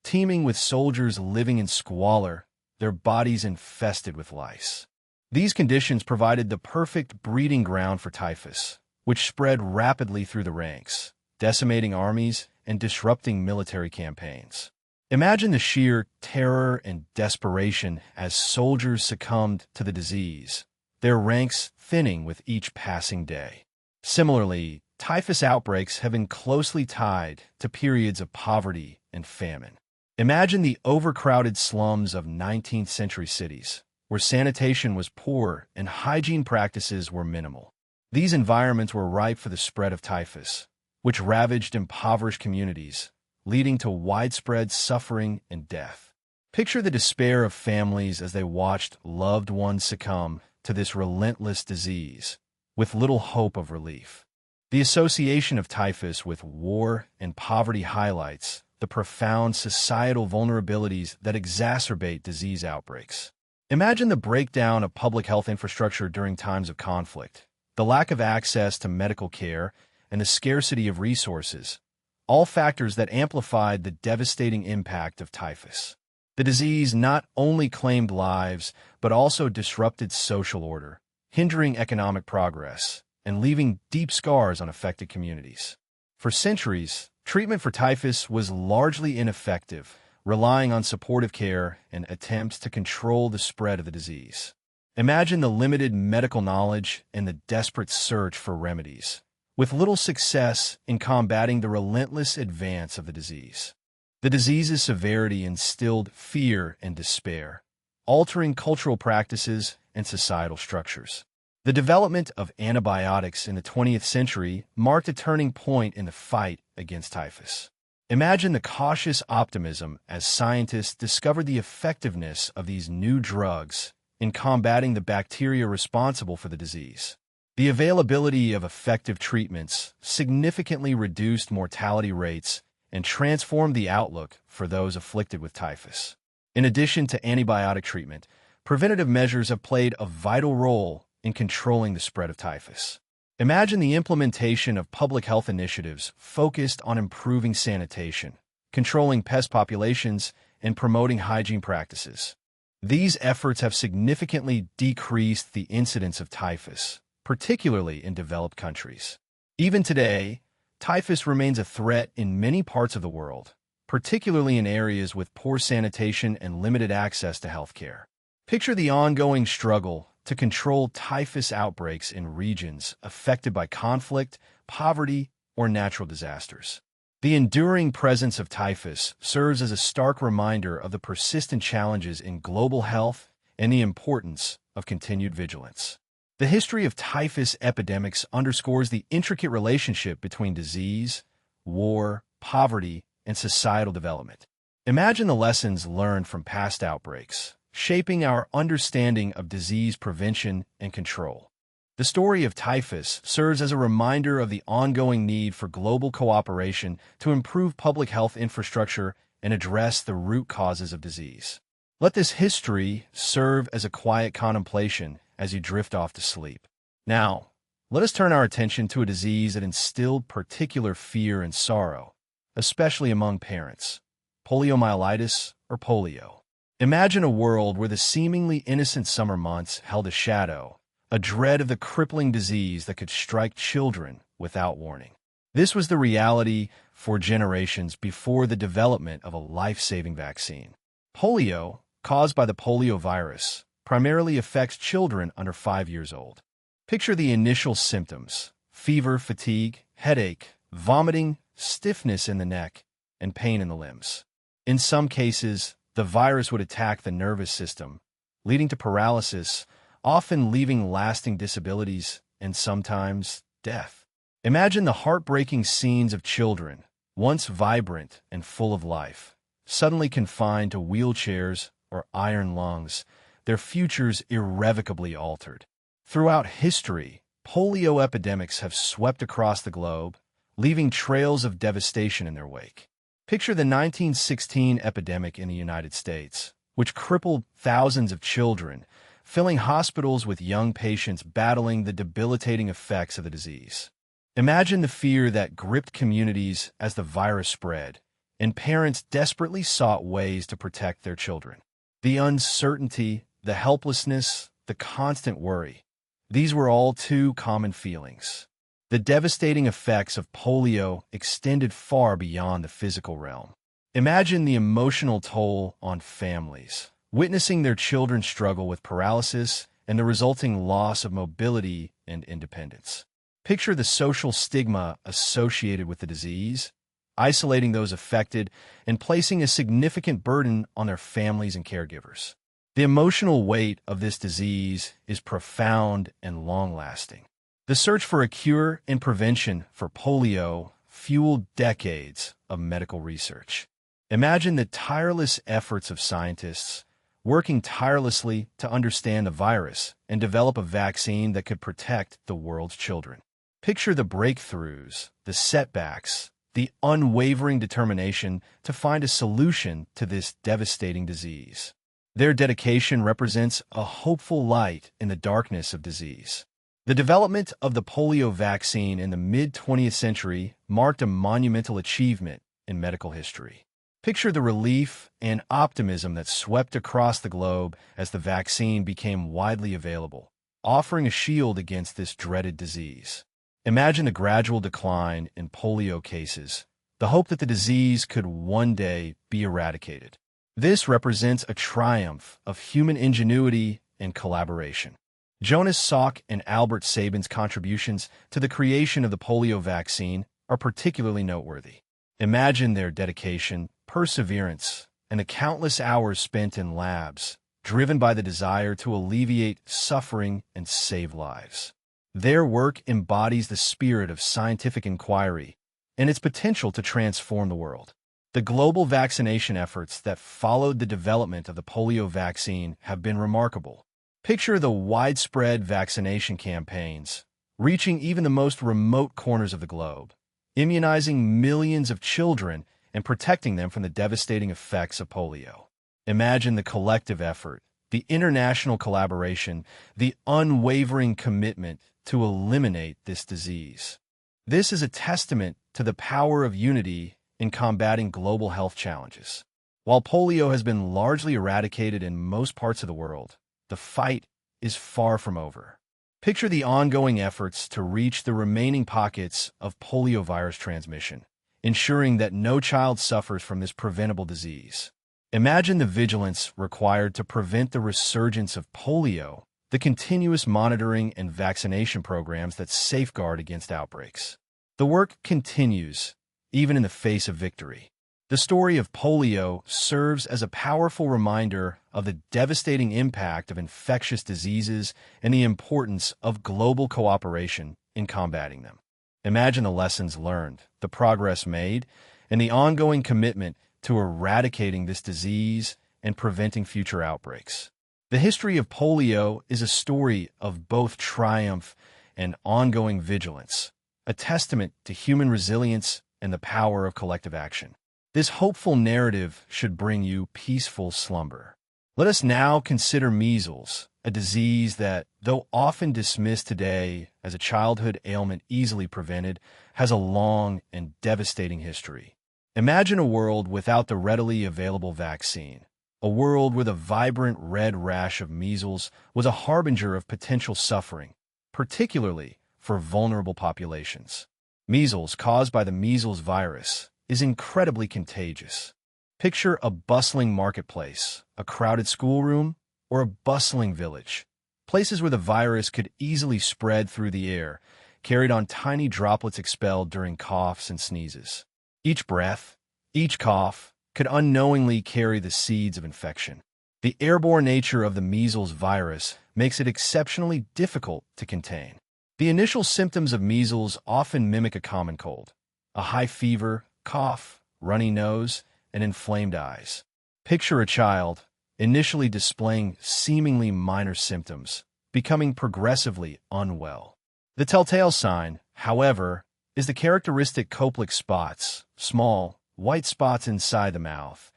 Speaker 1: teeming with soldiers living in squalor, their bodies infested with lice. These conditions provided the perfect breeding ground for typhus, which spread rapidly through the ranks, decimating armies and disrupting military campaigns. Imagine the sheer terror and desperation as soldiers succumbed to the disease, their ranks thinning with each passing day. Similarly, typhus outbreaks have been closely tied to periods of poverty and famine. Imagine the overcrowded slums of 19th century cities, where sanitation was poor and hygiene practices were minimal. These environments were ripe for the spread of typhus, which ravaged impoverished communities, leading to widespread suffering and death. Picture the despair of families as they watched loved ones succumb to this relentless disease, with little hope of relief. The association of typhus with war and poverty highlights the profound societal vulnerabilities that exacerbate disease outbreaks. Imagine the breakdown of public health infrastructure during times of conflict, the lack of access to medical care, and the scarcity of resources, all factors that amplified the devastating impact of typhus. The disease not only claimed lives, but also disrupted social order, hindering economic progress and leaving deep scars on affected communities. For centuries, treatment for typhus was largely ineffective, relying on supportive care and attempts to control the spread of the disease. Imagine the limited medical knowledge and the desperate search for remedies, with little success in combating the relentless advance of the disease. The disease's severity instilled fear and despair, altering cultural practices and societal structures. The development of antibiotics in the 20th century marked a turning point in the fight against typhus. Imagine the cautious optimism as scientists discovered the effectiveness of these new drugs in combating the bacteria responsible for the disease. The availability of effective treatments significantly reduced mortality rates and transformed the outlook for those afflicted with typhus. In addition to antibiotic treatment, preventative measures have played a vital role in controlling the spread of typhus. Imagine the implementation of public health initiatives focused on improving sanitation, controlling pest populations, and promoting hygiene practices. These efforts have significantly decreased the incidence of typhus, particularly in developed countries. Even today, typhus remains a threat in many parts of the world, particularly in areas with poor sanitation and limited access to health care. Picture the ongoing struggle to control typhus outbreaks in regions affected by conflict, poverty, or natural disasters. The enduring presence of typhus serves as a stark reminder of the persistent challenges in global health and the importance of continued vigilance. The history of typhus epidemics underscores the intricate relationship between disease, war, poverty, and societal development. Imagine the lessons learned from past outbreaks, shaping our understanding of disease prevention and control. The story of typhus serves as a reminder of the ongoing need for global cooperation to improve public health infrastructure and address the root causes of disease. Let this history serve as a quiet contemplation as you drift off to sleep. Now, let us turn our attention to a disease that instilled particular fear and sorrow, especially among parents: poliomyelitis, or polio. Imagine a world where the seemingly innocent summer months held a shadow, a dread of the crippling disease that could strike children without warning. This was the reality for generations before the development of a life-saving vaccine. Polio, caused by the polio virus, primarily affects children under 5 years old. Picture the initial symptoms: fever, fatigue, headache, vomiting, stiffness in the neck, and pain in the limbs. In some cases, the virus would attack the nervous system, leading to paralysis, often leaving lasting disabilities and sometimes death. Imagine the heartbreaking scenes of children, once vibrant and full of life, suddenly confined to wheelchairs or iron lungs, their futures irrevocably altered. Throughout history, polio epidemics have swept across the globe, leaving trails of devastation in their wake. Picture the 1916 epidemic in the United States, which crippled thousands of children, filling hospitals with young patients battling the debilitating effects of the disease. Imagine the fear that gripped communities as the virus spread, and parents desperately sought ways to protect their children. The uncertainty, the helplessness, the constant worry. These were all too common feelings. The devastating effects of polio extended far beyond the physical realm. Imagine the emotional toll on families, witnessing their children struggle with paralysis and the resulting loss of mobility and independence. Picture the social stigma associated with the disease, isolating those affected and placing a significant burden on their families and caregivers. The emotional weight of this disease is profound and long-lasting. The search for a cure and prevention for polio fueled decades of medical research. Imagine the tireless efforts of scientists working tirelessly to understand the virus and develop a vaccine that could protect the world's children. Picture the breakthroughs, the setbacks, the unwavering determination to find a solution to this devastating disease. Their dedication represents a hopeful light in the darkness of disease. The development of the polio vaccine in the mid-20th century marked a monumental achievement in medical history. Picture the relief and optimism that swept across the globe as the vaccine became widely available, offering a shield against this dreaded disease. Imagine the gradual decline in polio cases, the hope that the disease could one day be eradicated. This represents a triumph of human ingenuity and collaboration. Jonas Salk and Albert Sabin's contributions to the creation of the polio vaccine are particularly noteworthy. Imagine their dedication, perseverance, and the countless hours spent in labs, driven by the desire to alleviate suffering and save lives. Their work embodies the spirit of scientific inquiry and its potential to transform the world. The global vaccination efforts that followed the development of the polio vaccine have been remarkable. Picture the widespread vaccination campaigns, reaching even the most remote corners of the globe, immunizing millions of children and protecting them from the devastating effects of polio. Imagine the collective effort, the international collaboration, the unwavering commitment to eliminate this disease. This is a testament to the power of unity in combating global health challenges. While polio has been largely eradicated in most parts of the world, the fight is far from over. Picture the ongoing efforts to reach the remaining pockets of poliovirus transmission, ensuring that no child suffers from this preventable disease. Imagine the vigilance required to prevent the resurgence of polio, the continuous monitoring and vaccination programs that safeguard against outbreaks. The work continues, even in the face of victory. The story of polio serves as a powerful reminder of the devastating impact of infectious diseases and the importance of global cooperation in combating them. Imagine the lessons learned, the progress made, and the ongoing commitment to eradicating this disease and preventing future outbreaks. The history of polio is a story of both triumph and ongoing vigilance, a testament to human resilience and the power of collective action. This hopeful narrative should bring you peaceful slumber. Let us now consider measles, a disease that, though often dismissed today as a childhood ailment easily prevented, has a long and devastating history. Imagine a world without the readily available vaccine, a world where the vibrant red rash of measles was a harbinger of potential suffering, particularly for vulnerable populations. Measles, caused by the measles virus, is incredibly contagious. Picture a bustling marketplace, a crowded schoolroom, or a bustling village, places where the virus could easily spread through the air, carried on tiny droplets expelled during coughs and sneezes. Each breath, each cough, could unknowingly carry the seeds of infection. The airborne nature of the measles virus makes it exceptionally difficult to contain. The initial symptoms of measles often mimic a common cold: a high fever, cough, runny nose, and inflamed eyes. Picture a child, initially displaying seemingly minor symptoms, becoming progressively unwell. The telltale sign, however, is the characteristic Koplik spots, small, white spots inside the mouth,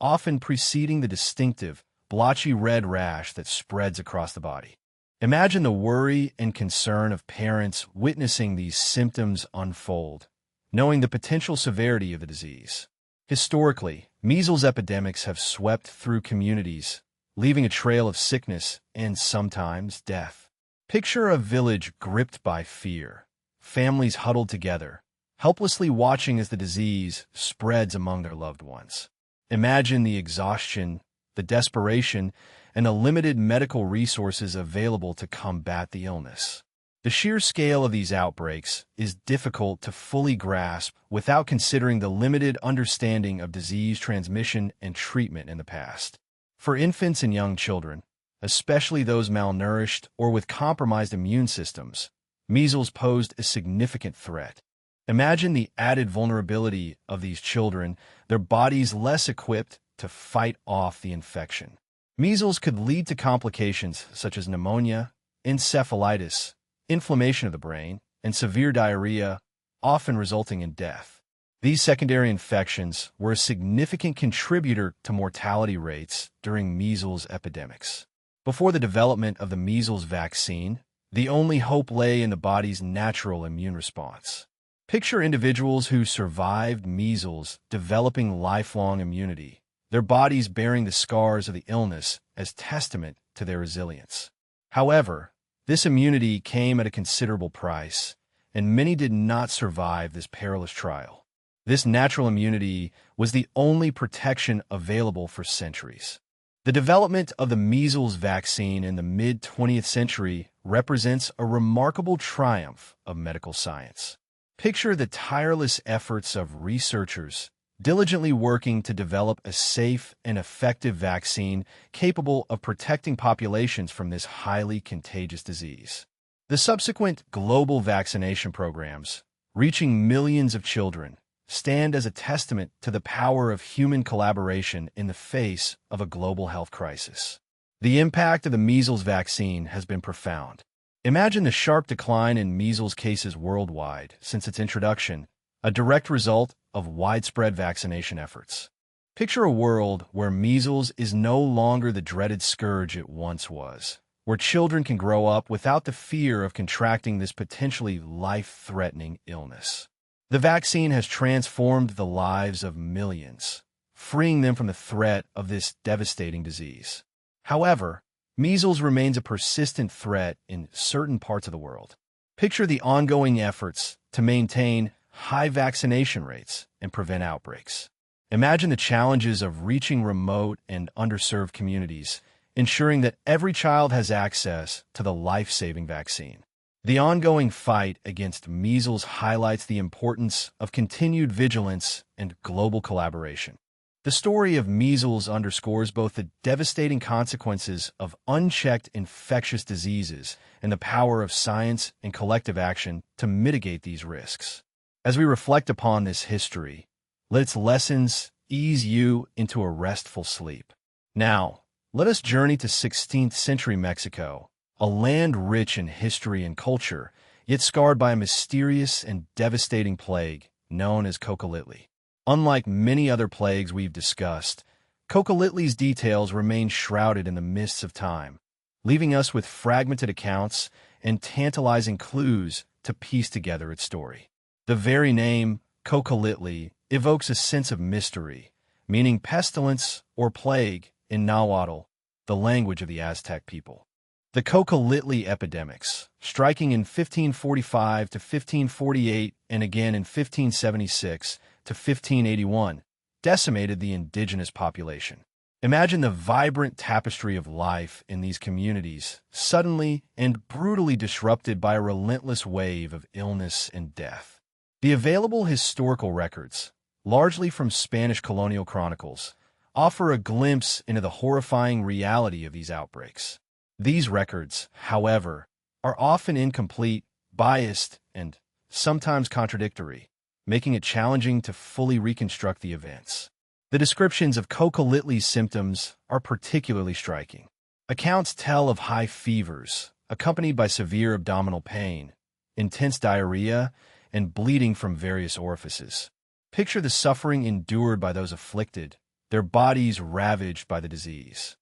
Speaker 1: often preceding the distinctive, blotchy red rash that spreads across the body. Imagine the worry and concern of parents witnessing these symptoms unfold, knowing the potential severity of the disease. Historically, measles epidemics have swept through communities, leaving a trail of sickness and sometimes death. Picture a village gripped by fear, families huddled together, helplessly watching as the disease spreads among their loved ones. Imagine the exhaustion, the desperation, and the limited medical resources available to combat the illness. The sheer scale of these outbreaks is difficult to fully grasp without considering the limited understanding of disease transmission and treatment in the past. For infants and young children, especially those malnourished or with compromised immune systems, measles posed a significant threat. Imagine the added vulnerability of these children, their bodies less equipped to fight off the infection. Measles could lead to complications such as pneumonia, encephalitis, inflammation of the brain, and severe diarrhea, often resulting in death. These secondary infections were a significant contributor to mortality rates during measles epidemics. Before the development of the measles vaccine, the only hope lay in the body's natural immune response. Picture individuals who survived measles developing lifelong immunity, their bodies bearing the scars of the illness as testament to their resilience. However, this immunity came at a considerable price, and many did not survive this perilous trial. This natural immunity was the only protection available for centuries. The development of the measles vaccine in the mid-20th century represents a remarkable triumph of medical science. Picture the tireless efforts of researchers diligently working to develop a safe and effective vaccine capable of protecting populations from this highly contagious disease. The subsequent global vaccination programs, reaching millions of children, stand as a testament to the power of human collaboration in the face of a global health crisis. The impact of the measles vaccine has been profound. Imagine the sharp decline in measles cases worldwide since its introduction, a direct result of widespread vaccination efforts. Picture a world where measles is no longer the dreaded scourge it once was, where children can grow up without the fear of contracting this potentially life-threatening illness. The vaccine has transformed the lives of millions, freeing them from the threat of this devastating disease. However, measles remains a persistent threat in certain parts of the world. Picture the ongoing efforts to maintain high vaccination rates and prevent outbreaks. Imagine the challenges of reaching remote and underserved communities, ensuring that every child has access to the life-saving vaccine. The ongoing fight against measles highlights the importance of continued vigilance and global collaboration. The story of measles underscores both the devastating consequences of unchecked infectious diseases and the power of science and collective action to mitigate these risks. As we reflect upon this history, let its lessons ease you into a restful sleep. Now, let us journey to 16th century Mexico, a land rich in history and culture, yet scarred by a mysterious and devastating plague known as Cocolitli. Unlike many other plagues we've discussed, Cocolitli's details remain shrouded in the mists of time, leaving us with fragmented accounts and tantalizing clues to piece together its story. The very name, Cocolitli, evokes a sense of mystery, meaning pestilence or plague in Nahuatl, the language of the Aztec people. The Cocolitli epidemics, striking in 1545 to 1548 and again in 1576 to 1581, decimated the indigenous population. Imagine the vibrant tapestry of life in these communities, suddenly and brutally disrupted by a relentless wave of illness and death. The available historical records, largely from Spanish colonial chronicles, offer a glimpse into the horrifying reality of these outbreaks. These records, however, are often incomplete, biased, and sometimes contradictory, making it challenging to fully reconstruct the events. The descriptions of Cocolitli's symptoms are particularly striking. Accounts tell of high fevers, accompanied by severe abdominal pain, intense diarrhea, and bleeding from various orifices. Picture the suffering endured by those afflicted, their bodies ravaged by the disease.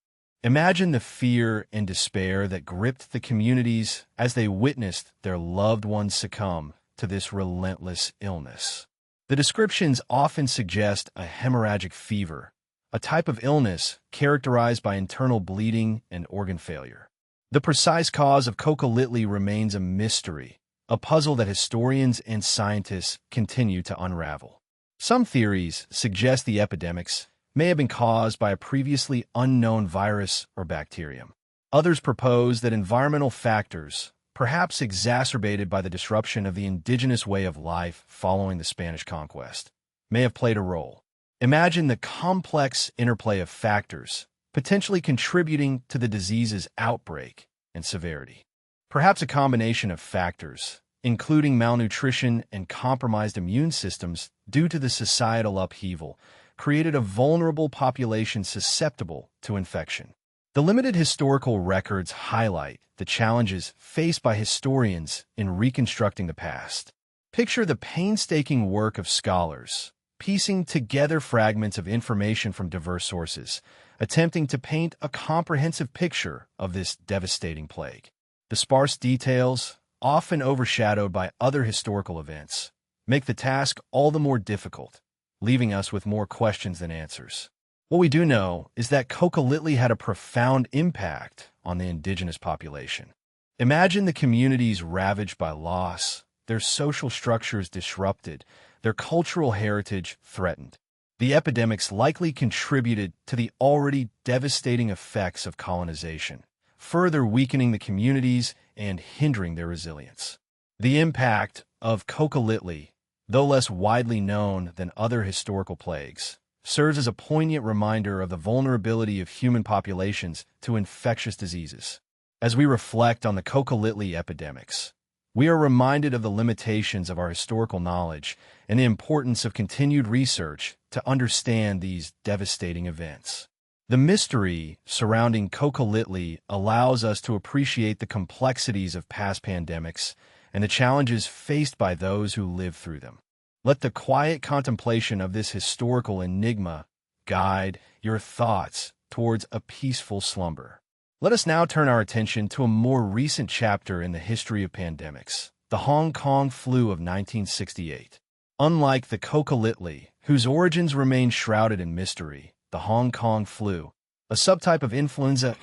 Speaker 1: Imagine the fear and despair that gripped the communities as they witnessed their loved ones succumb to this relentless illness. The descriptions often suggest a hemorrhagic fever, a type of illness characterized by internal bleeding and organ failure. The precise cause of Cocolitli remains a mystery, a puzzle that historians and scientists continue to unravel. Some theories suggest the epidemics may have been caused by a previously unknown virus or bacterium. Others propose that environmental factors, perhaps exacerbated by the disruption of the indigenous way of life following the Spanish conquest, may have played a role. Imagine the complex interplay of factors, potentially contributing to the disease's outbreak and severity. Perhaps a combination of factors, including malnutrition and compromised immune systems due to the societal upheaval, created a vulnerable population susceptible to infection. The limited historical records highlight the challenges faced by historians in reconstructing the past. Picture the painstaking work of scholars, piecing together fragments of information from diverse sources, attempting to paint a comprehensive picture of this devastating plague. The sparse details, often overshadowed by other historical events, make the task all the more difficult, leaving us with more questions than answers. What we do know is that Kokolitli had a profound impact on the indigenous population. Imagine the communities ravaged by loss, their social structures disrupted, their cultural heritage threatened. The epidemics likely contributed to the already devastating effects of colonization, further weakening the communities and hindering their resilience. The impact of Kokolitli, though less widely known than other historical plagues, serves as a poignant reminder of the vulnerability of human populations to infectious diseases. As we reflect on the Kokolitli epidemics, we are reminded of the limitations of our historical knowledge and the importance of continued research to understand these devastating events. The mystery surrounding Kokolitli allows us to appreciate the complexities of past pandemics and the challenges faced by those who lived through them. Let the quiet contemplation of this historical enigma guide your thoughts towards a peaceful slumber. Let us now turn our attention to a more recent chapter in the history of pandemics, the Hong Kong flu of 1968. Unlike the Kokolitli, whose origins remain shrouded in mystery, the Hong Kong flu, a subtype of influenza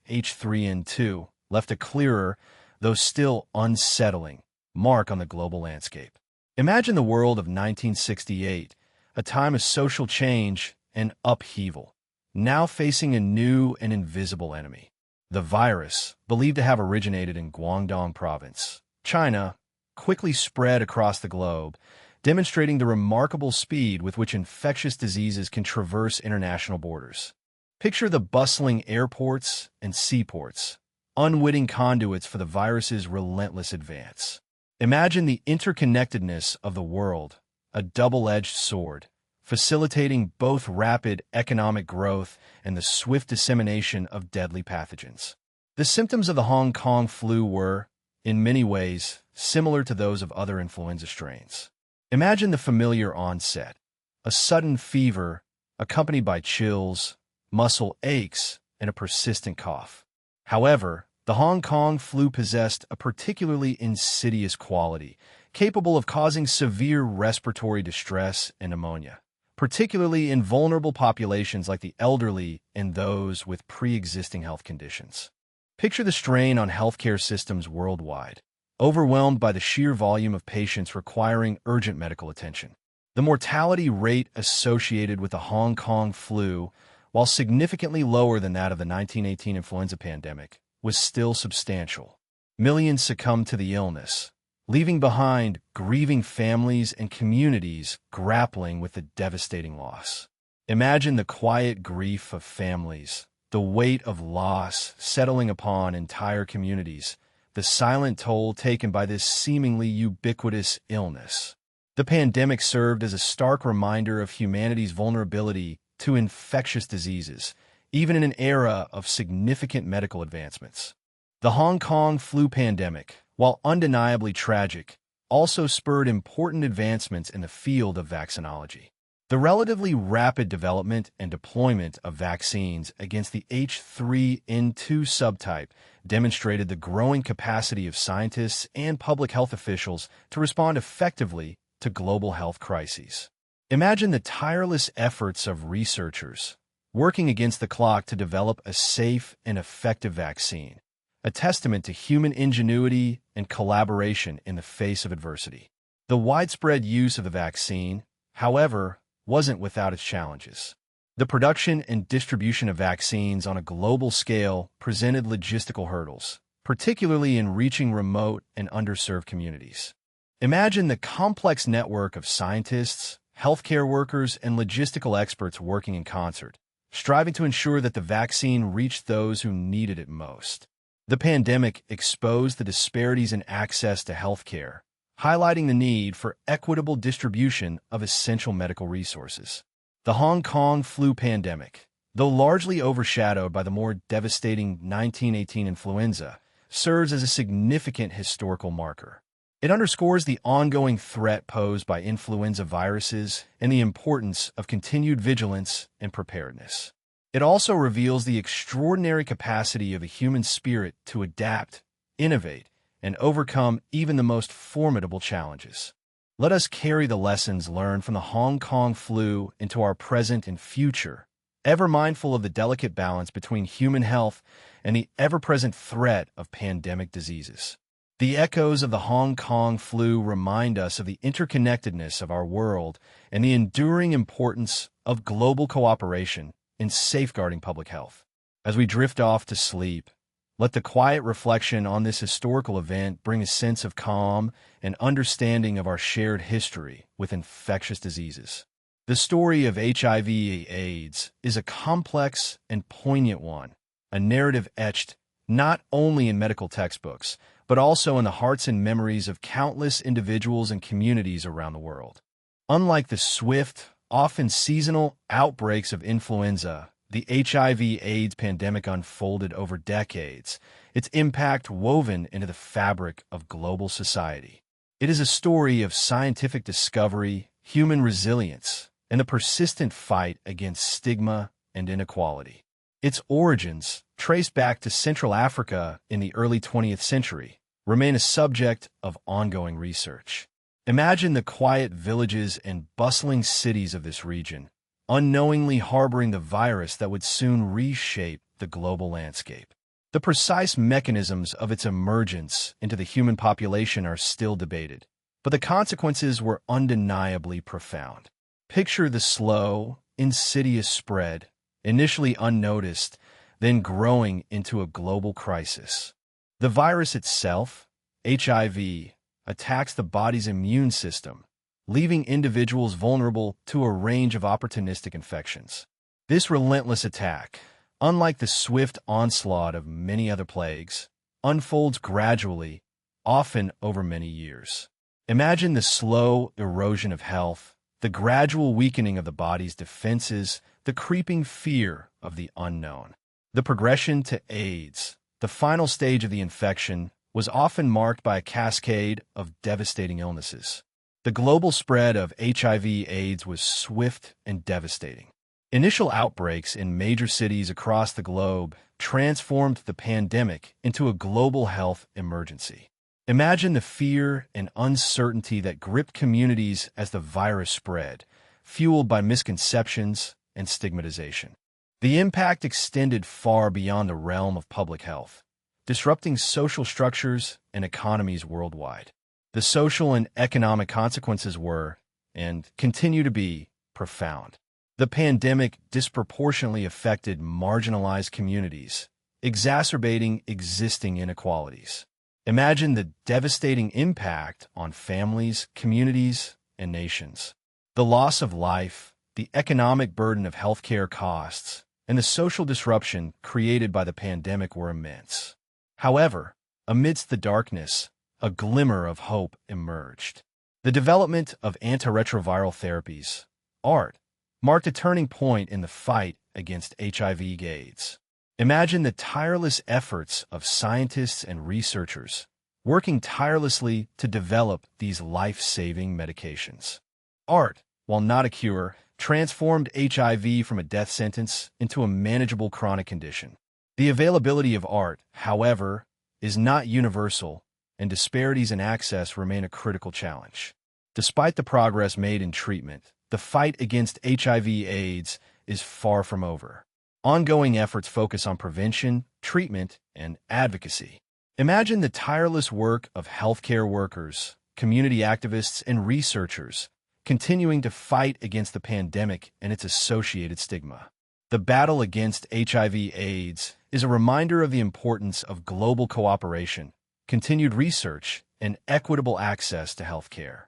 Speaker 1: H3N2, left a clearer, though still unsettling, mark on the global landscape. Imagine the world of 1968, a time of social change and upheaval, now facing a new and invisible enemy. The virus, believed to have originated in Guangdong Province, China, quickly spread across the globe, demonstrating the remarkable speed with which infectious diseases can traverse international borders. Picture the bustling airports and seaports, unwitting conduits for the virus's relentless advance. Imagine the interconnectedness of the world, a double-edged sword, facilitating both rapid economic growth and the swift dissemination of deadly pathogens. The symptoms of the Hong Kong flu were, in many ways, similar to those of other influenza strains. Imagine the familiar onset, a sudden fever accompanied by chills, muscle aches, and a persistent cough. However, the Hong Kong flu possessed a particularly insidious quality, capable of causing severe respiratory distress and pneumonia, particularly in vulnerable populations like the elderly and those with pre-existing health conditions. Picture the strain on healthcare systems worldwide, overwhelmed by the sheer volume of patients requiring urgent medical attention. The mortality rate associated with the Hong Kong flu, while significantly lower than that of the 1918 influenza pandemic, was still substantial. Millions succumbed to the illness, leaving behind grieving families and communities grappling with the devastating loss. Imagine the quiet grief of families, the weight of loss settling upon entire communities, the silent toll taken by this seemingly ubiquitous illness. The pandemic served as a stark reminder of humanity's vulnerability to infectious diseases, even in an era of significant medical advancements. The Hong Kong flu pandemic, while undeniably tragic, also spurred important advancements in the field of vaccinology. The relatively rapid development and deployment of vaccines against the H3N2 subtype demonstrated the growing capacity of scientists and public health officials to respond effectively to global health crises. Imagine the tireless efforts of researchers working against the clock to develop a safe and effective vaccine, a testament to human ingenuity and collaboration in the face of adversity. The widespread use of the vaccine, however, wasn't without its challenges. The production and distribution of vaccines on a global scale presented logistical hurdles, particularly in reaching remote and underserved communities. Imagine the complex network of scientists, healthcare workers, and logistical experts working in concert, striving to ensure that the vaccine reached those who needed it most. The pandemic exposed the disparities in access to healthcare, highlighting the need for equitable distribution of essential medical resources. The Hong Kong flu pandemic, though largely overshadowed by the more devastating 1918 influenza, serves as a significant historical marker. It underscores the ongoing threat posed by influenza viruses and the importance of continued vigilance and preparedness. It also reveals the extraordinary capacity of the human spirit to adapt, innovate, and overcome even the most formidable challenges. Let us carry the lessons learned from the Hong Kong flu into our present and future, ever mindful of the delicate balance between human health and the ever-present threat of pandemic diseases. The echoes of the Hong Kong flu remind us of the interconnectedness of our world and the enduring importance of global cooperation in safeguarding public health. As we drift off to sleep, let the quiet reflection on this historical event bring a sense of calm and understanding of our shared history with infectious diseases. The story of HIV/AIDS is a complex and poignant one, a narrative etched not only in medical textbooks, but also in the hearts and memories of countless individuals and communities around the world. Unlike the swift, often seasonal outbreaks of influenza, the HIV/AIDS pandemic unfolded over decades, its impact woven into the fabric of global society. It is a story of scientific discovery, human resilience, and the persistent fight against stigma and inequality. Its origins, traced back to Central Africa in the early 20th century, remain a subject of ongoing research. Imagine the quiet villages and bustling cities of this region, unknowingly harboring the virus that would soon reshape the global landscape. The precise mechanisms of its emergence into the human population are still debated, but the consequences were undeniably profound. Picture the slow, insidious spread, initially unnoticed, then growing into a global crisis. The virus itself, HIV, attacks the body's immune system, leaving individuals vulnerable to a range of opportunistic infections. This relentless attack, unlike the swift onslaught of many other plagues, unfolds gradually, often over many years. Imagine the slow erosion of health, the gradual weakening of the body's defenses, the creeping fear of the unknown. The progression to AIDS, the final stage of the infection, was often marked by a cascade of devastating illnesses. The global spread of HIV/AIDS was swift and devastating. Initial outbreaks in major cities across the globe transformed the pandemic into a global health emergency. Imagine the fear and uncertainty that gripped communities as the virus spread, fueled by misconceptions and stigmatization. The impact extended far beyond the realm of public health, disrupting social structures and economies worldwide. The social and economic consequences were, and continue to be, profound. The pandemic disproportionately affected marginalized communities, exacerbating existing inequalities. Imagine the devastating impact on families, communities, and nations. The loss of life, the economic burden of healthcare costs, and the social disruption created by the pandemic were immense. However, amidst the darkness, a glimmer of hope emerged. The development of antiretroviral therapies, ART, marked a turning point in the fight against HIV/AIDS. Imagine the tireless efforts of scientists and researchers working tirelessly to develop these life-saving medications. ART, while not a cure, transformed HIV from a death sentence into a manageable chronic condition. The availability of ART, however, is not universal, and disparities in access remain a critical challenge. Despite the progress made in treatment, the fight against HIV/AIDS is far from over. Ongoing efforts focus on prevention, treatment, and advocacy. Imagine the tireless work of healthcare workers, community activists, and researchers continuing to fight against the pandemic and its associated stigma. The battle against HIV/AIDS is a reminder of the importance of global cooperation, continued research, and equitable access to healthcare.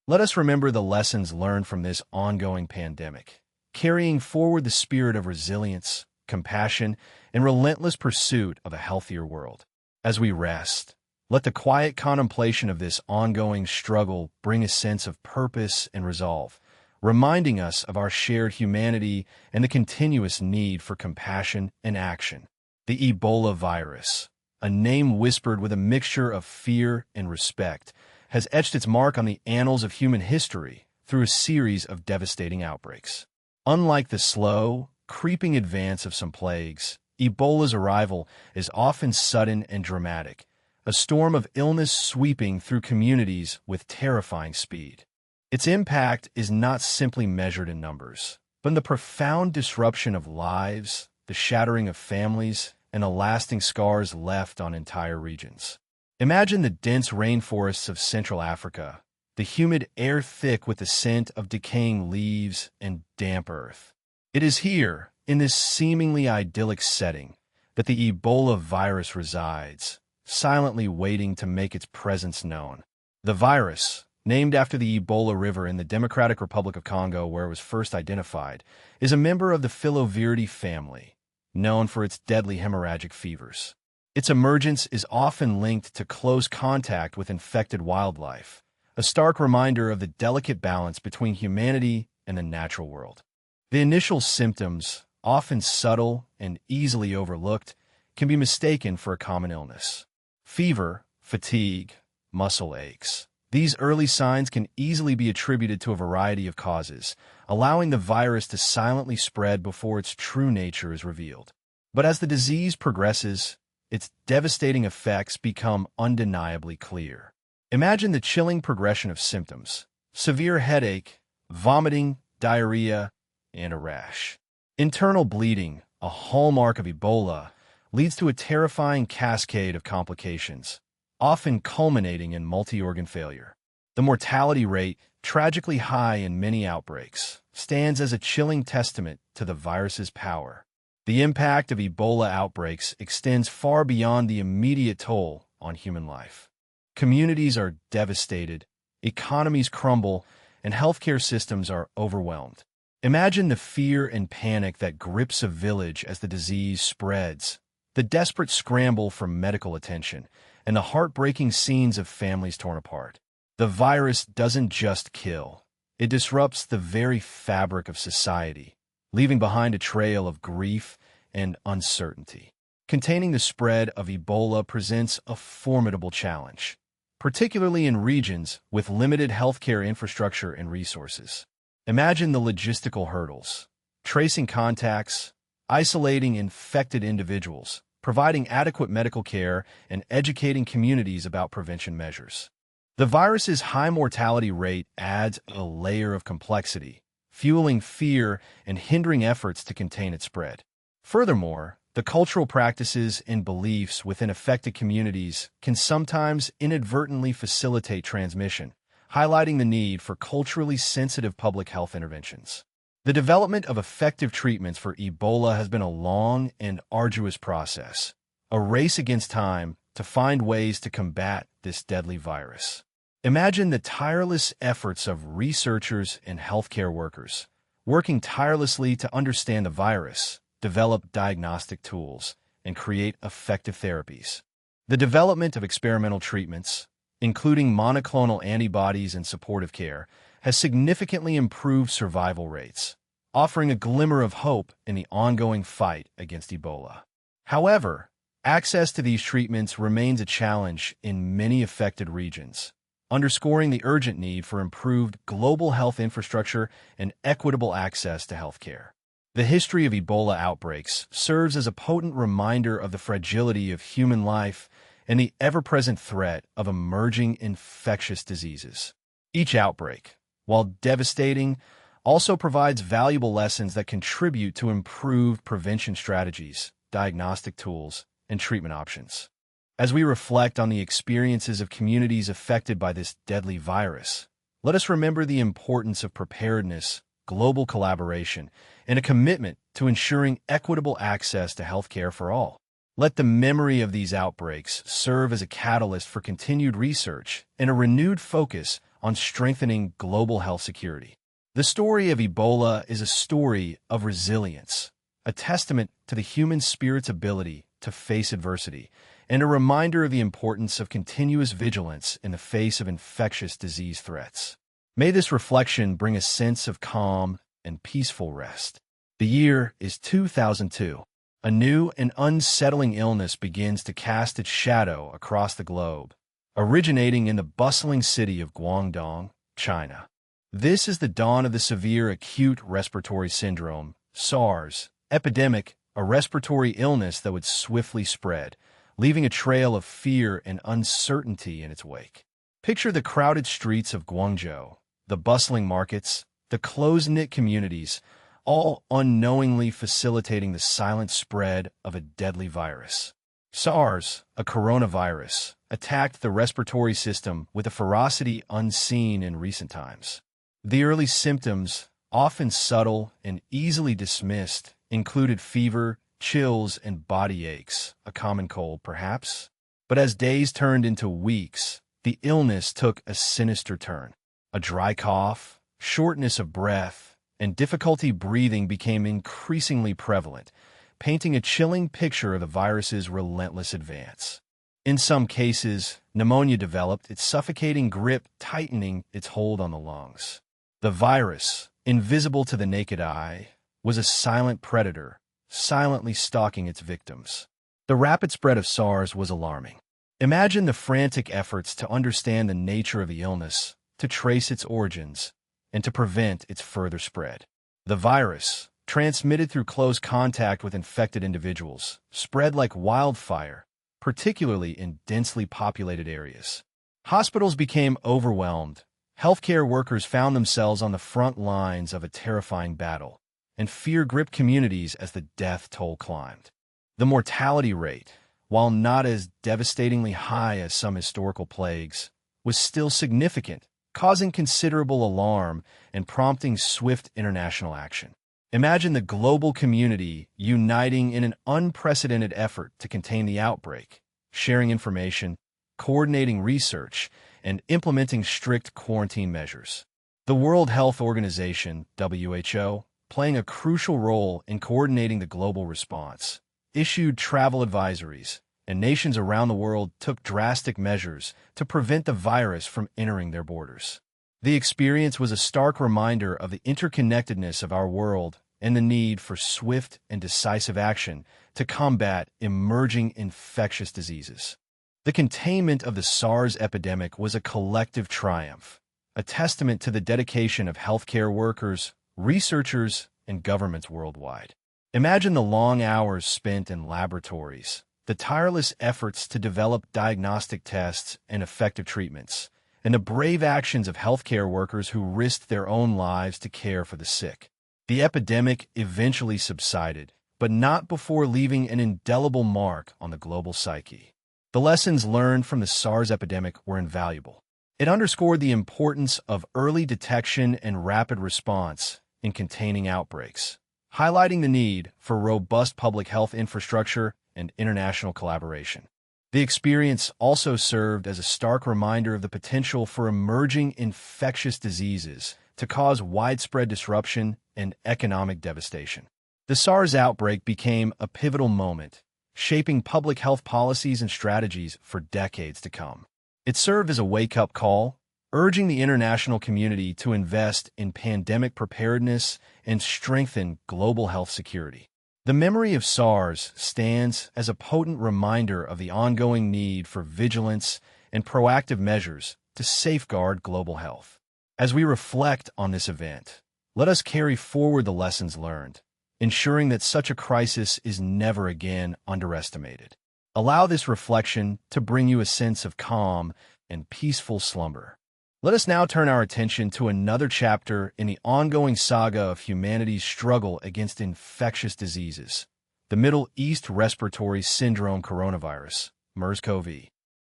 Speaker 1: Let us remember the lessons learned from this ongoing pandemic, carrying forward the spirit of resilience, compassion, and relentless pursuit of a healthier world. As we rest, let the quiet contemplation of this ongoing struggle bring a sense of purpose and resolve, reminding us of our shared humanity and the continuous need for compassion and action. The Ebola virus, a name whispered with a mixture of fear and respect, has etched its mark on the annals of human history through a series of devastating outbreaks. Unlike the slow, creeping advance of some plagues, Ebola's arrival is often sudden and dramatic, a storm of illness sweeping through communities with terrifying speed. Its impact is not simply measured in numbers, but in the profound disruption of lives, the shattering of families, and the lasting scars left on entire regions. Imagine the dense rainforests of Central Africa, the humid air thick with the scent of decaying leaves and damp earth. It is here, in this seemingly idyllic setting, that the Ebola virus resides, silently waiting to make its presence known. The virus, named after the Ebola River in the Democratic Republic of Congo where it was first identified, is a member of the filoviridis family, known for its deadly hemorrhagic fevers. Its emergence is often linked to close contact with infected wildlife, a stark reminder of the delicate balance between humanity and the natural world. The initial symptoms, often subtle and easily overlooked, can be mistaken for a common illness. Fever, fatigue, muscle aches. These early signs can easily be attributed to a variety of causes, allowing the virus to silently spread before its true nature is revealed. But as the disease progresses, its devastating effects become undeniably clear. Imagine the chilling progression of symptoms: severe headache, vomiting, diarrhea, and a rash. Internal bleeding, a hallmark of Ebola, leads to a terrifying cascade of complications, often culminating in multi-organ failure. The mortality rate, tragically high in many outbreaks, stands as a chilling testament to the virus's power. The impact of Ebola outbreaks extends far beyond the immediate toll on human life. Communities are devastated, economies crumble, and healthcare systems are overwhelmed. Imagine the fear and panic that grips a village as the disease spreads, the desperate scramble for medical attention, and the heartbreaking scenes of families torn apart. The virus doesn't just kill. It disrupts the very fabric of society, leaving behind a trail of grief and uncertainty. Containing the spread of Ebola presents a formidable challenge, particularly in regions with limited healthcare infrastructure and resources. Imagine the logistical hurdles: tracing contacts, isolating infected individuals, providing adequate medical care, and educating communities about prevention measures. The virus's high mortality rate adds a layer of complexity, fueling fear and hindering efforts to contain its spread. Furthermore, the cultural practices and beliefs within affected communities can sometimes inadvertently facilitate transmission, highlighting the need for culturally sensitive public health interventions. The development of effective treatments for Ebola has been a long and arduous process, a race against time to find ways to combat this deadly virus. Imagine the tireless efforts of researchers and healthcare workers, working tirelessly to understand the virus, develop diagnostic tools, and create effective therapies. The development of experimental treatments, including monoclonal antibodies and supportive care, has significantly improved survival rates, offering a glimmer of hope in the ongoing fight against Ebola. However, access to these treatments remains a challenge in many affected regions, underscoring the urgent need for improved global health infrastructure and equitable access to healthcare. The history of Ebola outbreaks serves as a potent reminder of the fragility of human life and the ever-present threat of emerging infectious diseases. Each outbreak, while devastating, also provides valuable lessons that contribute to improved prevention strategies, diagnostic tools, and treatment options. As we reflect on the experiences of communities affected by this deadly virus, let us remember the importance of preparedness, global collaboration, and a commitment to ensuring equitable access to healthcare for all. Let the memory of these outbreaks serve as a catalyst for continued research and a renewed focus on strengthening global health security. The story of Ebola is a story of resilience, a testament to the human spirit's ability to face adversity, and a reminder of the importance of continuous vigilance in the face of infectious disease threats. May this reflection bring a sense of calm and peaceful rest. The year is 2002. A new and unsettling illness begins to cast its shadow across the globe, originating in the bustling city of Guangdong, China. This is the dawn of the severe acute respiratory syndrome, SARS, epidemic, a respiratory illness that would swiftly spread, leaving a trail of fear and uncertainty in its wake. Picture the crowded streets of Guangzhou, the bustling markets, the close-knit communities, all unknowingly facilitating the silent spread of a deadly virus. SARS, a coronavirus, attacked the respiratory system with a ferocity unseen in recent times. The early symptoms, often subtle and easily dismissed, included fever, chills, and body aches, a common cold perhaps. But as days turned into weeks, the illness took a sinister turn. A dry cough, shortness of breath, and difficulty breathing became increasingly prevalent, painting a chilling picture of the virus's relentless advance. In some cases, pneumonia developed, its suffocating grip tightening its hold on the lungs. The virus, invisible to the naked eye, was a silent predator, silently stalking its victims. The rapid spread of SARS was alarming. Imagine the frantic efforts to understand the nature of the illness, to trace its origins, and to prevent its further spread. The virus, transmitted through close contact with infected individuals, spread like wildfire, particularly in densely populated areas. Hospitals became overwhelmed. Healthcare workers found themselves on the front lines of a terrifying battle, and fear gripped communities as the death toll climbed. The mortality rate, while not as devastatingly high as some historical plagues, was still significant, causing considerable alarm and prompting swift international action. Imagine the global community uniting in an unprecedented effort to contain the outbreak, sharing information, coordinating research, and implementing strict quarantine measures. The World Health Organization, WHO, playing a crucial role in coordinating the global response, issued travel advisories, and nations around the world took drastic measures to prevent the virus from entering their borders. The experience was a stark reminder of the interconnectedness of our world and the need for swift and decisive action to combat emerging infectious diseases. The containment of the SARS epidemic was a collective triumph, a testament to the dedication of healthcare workers, researchers, and governments worldwide. Imagine the long hours spent in laboratories, the tireless efforts to develop diagnostic tests and effective treatments, and the brave actions of healthcare workers who risked their own lives to care for the sick. The epidemic eventually subsided, but not before leaving an indelible mark on the global psyche. The lessons learned from the SARS epidemic were invaluable. It underscored the importance of early detection and rapid response in containing outbreaks, highlighting the need for robust public health infrastructure and international collaboration. The experience also served as a stark reminder of the potential for emerging infectious diseases to cause widespread disruption and economic devastation. The SARS outbreak became a pivotal moment, shaping public health policies and strategies for decades to come. It served as a wake-up call, urging the international community to invest in pandemic preparedness and strengthen global health security. The memory of SARS stands as a potent reminder of the ongoing need for vigilance and proactive measures to safeguard global health. As we reflect on this event, let us carry forward the lessons learned, ensuring that such a crisis is never again underestimated. Allow this reflection to bring you a sense of calm and peaceful slumber. Let us now turn our attention to another chapter in the ongoing saga of humanity's struggle against infectious diseases, the Middle East Respiratory Syndrome coronavirus, MERS-CoV.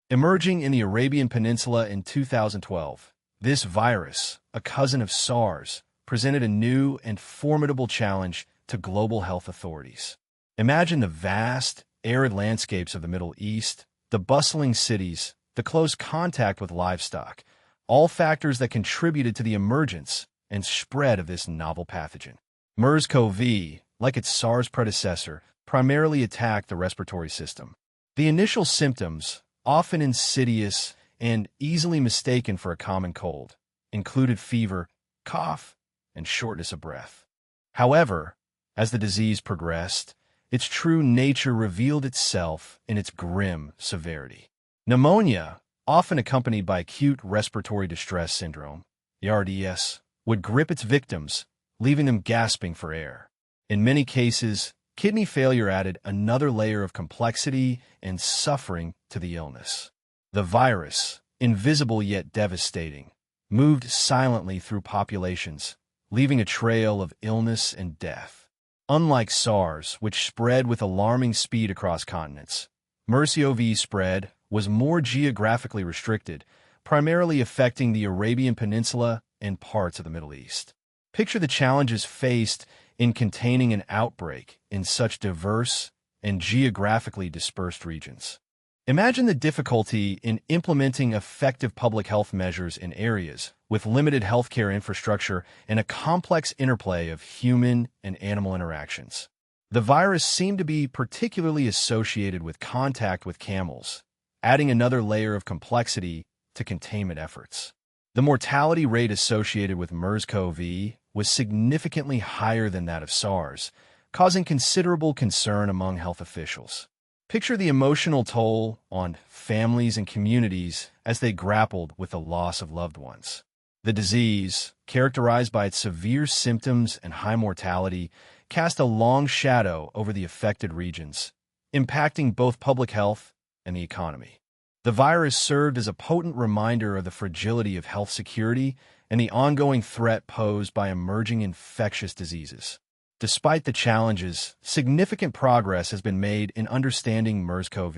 Speaker 1: Emerging in the Arabian Peninsula in 2012, this virus, a cousin of SARS, presented a new and formidable challenge to global health authorities. Imagine the vast, arid landscapes of the Middle East, the bustling cities, the close contact with livestock, all factors that contributed to the emergence and spread of this novel pathogen. MERS-CoV, like its SARS predecessor, primarily attacked the respiratory system. The initial symptoms, often insidious and easily mistaken for a common cold, included fever, cough, and shortness of breath. However, as the disease progressed, its true nature revealed itself in its grim severity. Pneumonia, often accompanied by acute respiratory distress syndrome, ARDS, would grip its victims, leaving them gasping for air. In many cases, kidney failure added another layer of complexity and suffering to the illness. The virus, invisible yet devastating, moved silently through populations, leaving a trail of illness and death. Unlike SARS, which spread with alarming speed across continents, MERS-CoV spread was more geographically restricted, primarily affecting the Arabian Peninsula and parts of the Middle East. Picture the challenges faced in containing an outbreak in such diverse and geographically dispersed regions. Imagine the difficulty in implementing effective public health measures in areas with limited healthcare infrastructure and a complex interplay of human and animal interactions. The virus seemed to be particularly associated with contact with camels, adding another layer of complexity to containment efforts. The mortality rate associated with MERS-CoV was significantly higher than that of SARS, causing considerable concern among health officials. Picture the emotional toll on families and communities as they grappled with the loss of loved ones. The disease, characterized by its severe symptoms and high mortality, cast a long shadow over the affected regions, impacting both public health and the economy. The virus served as a potent reminder of the fragility of health security and the ongoing threat posed by emerging infectious diseases. Despite the challenges, significant progress has been made in understanding MERS-CoV.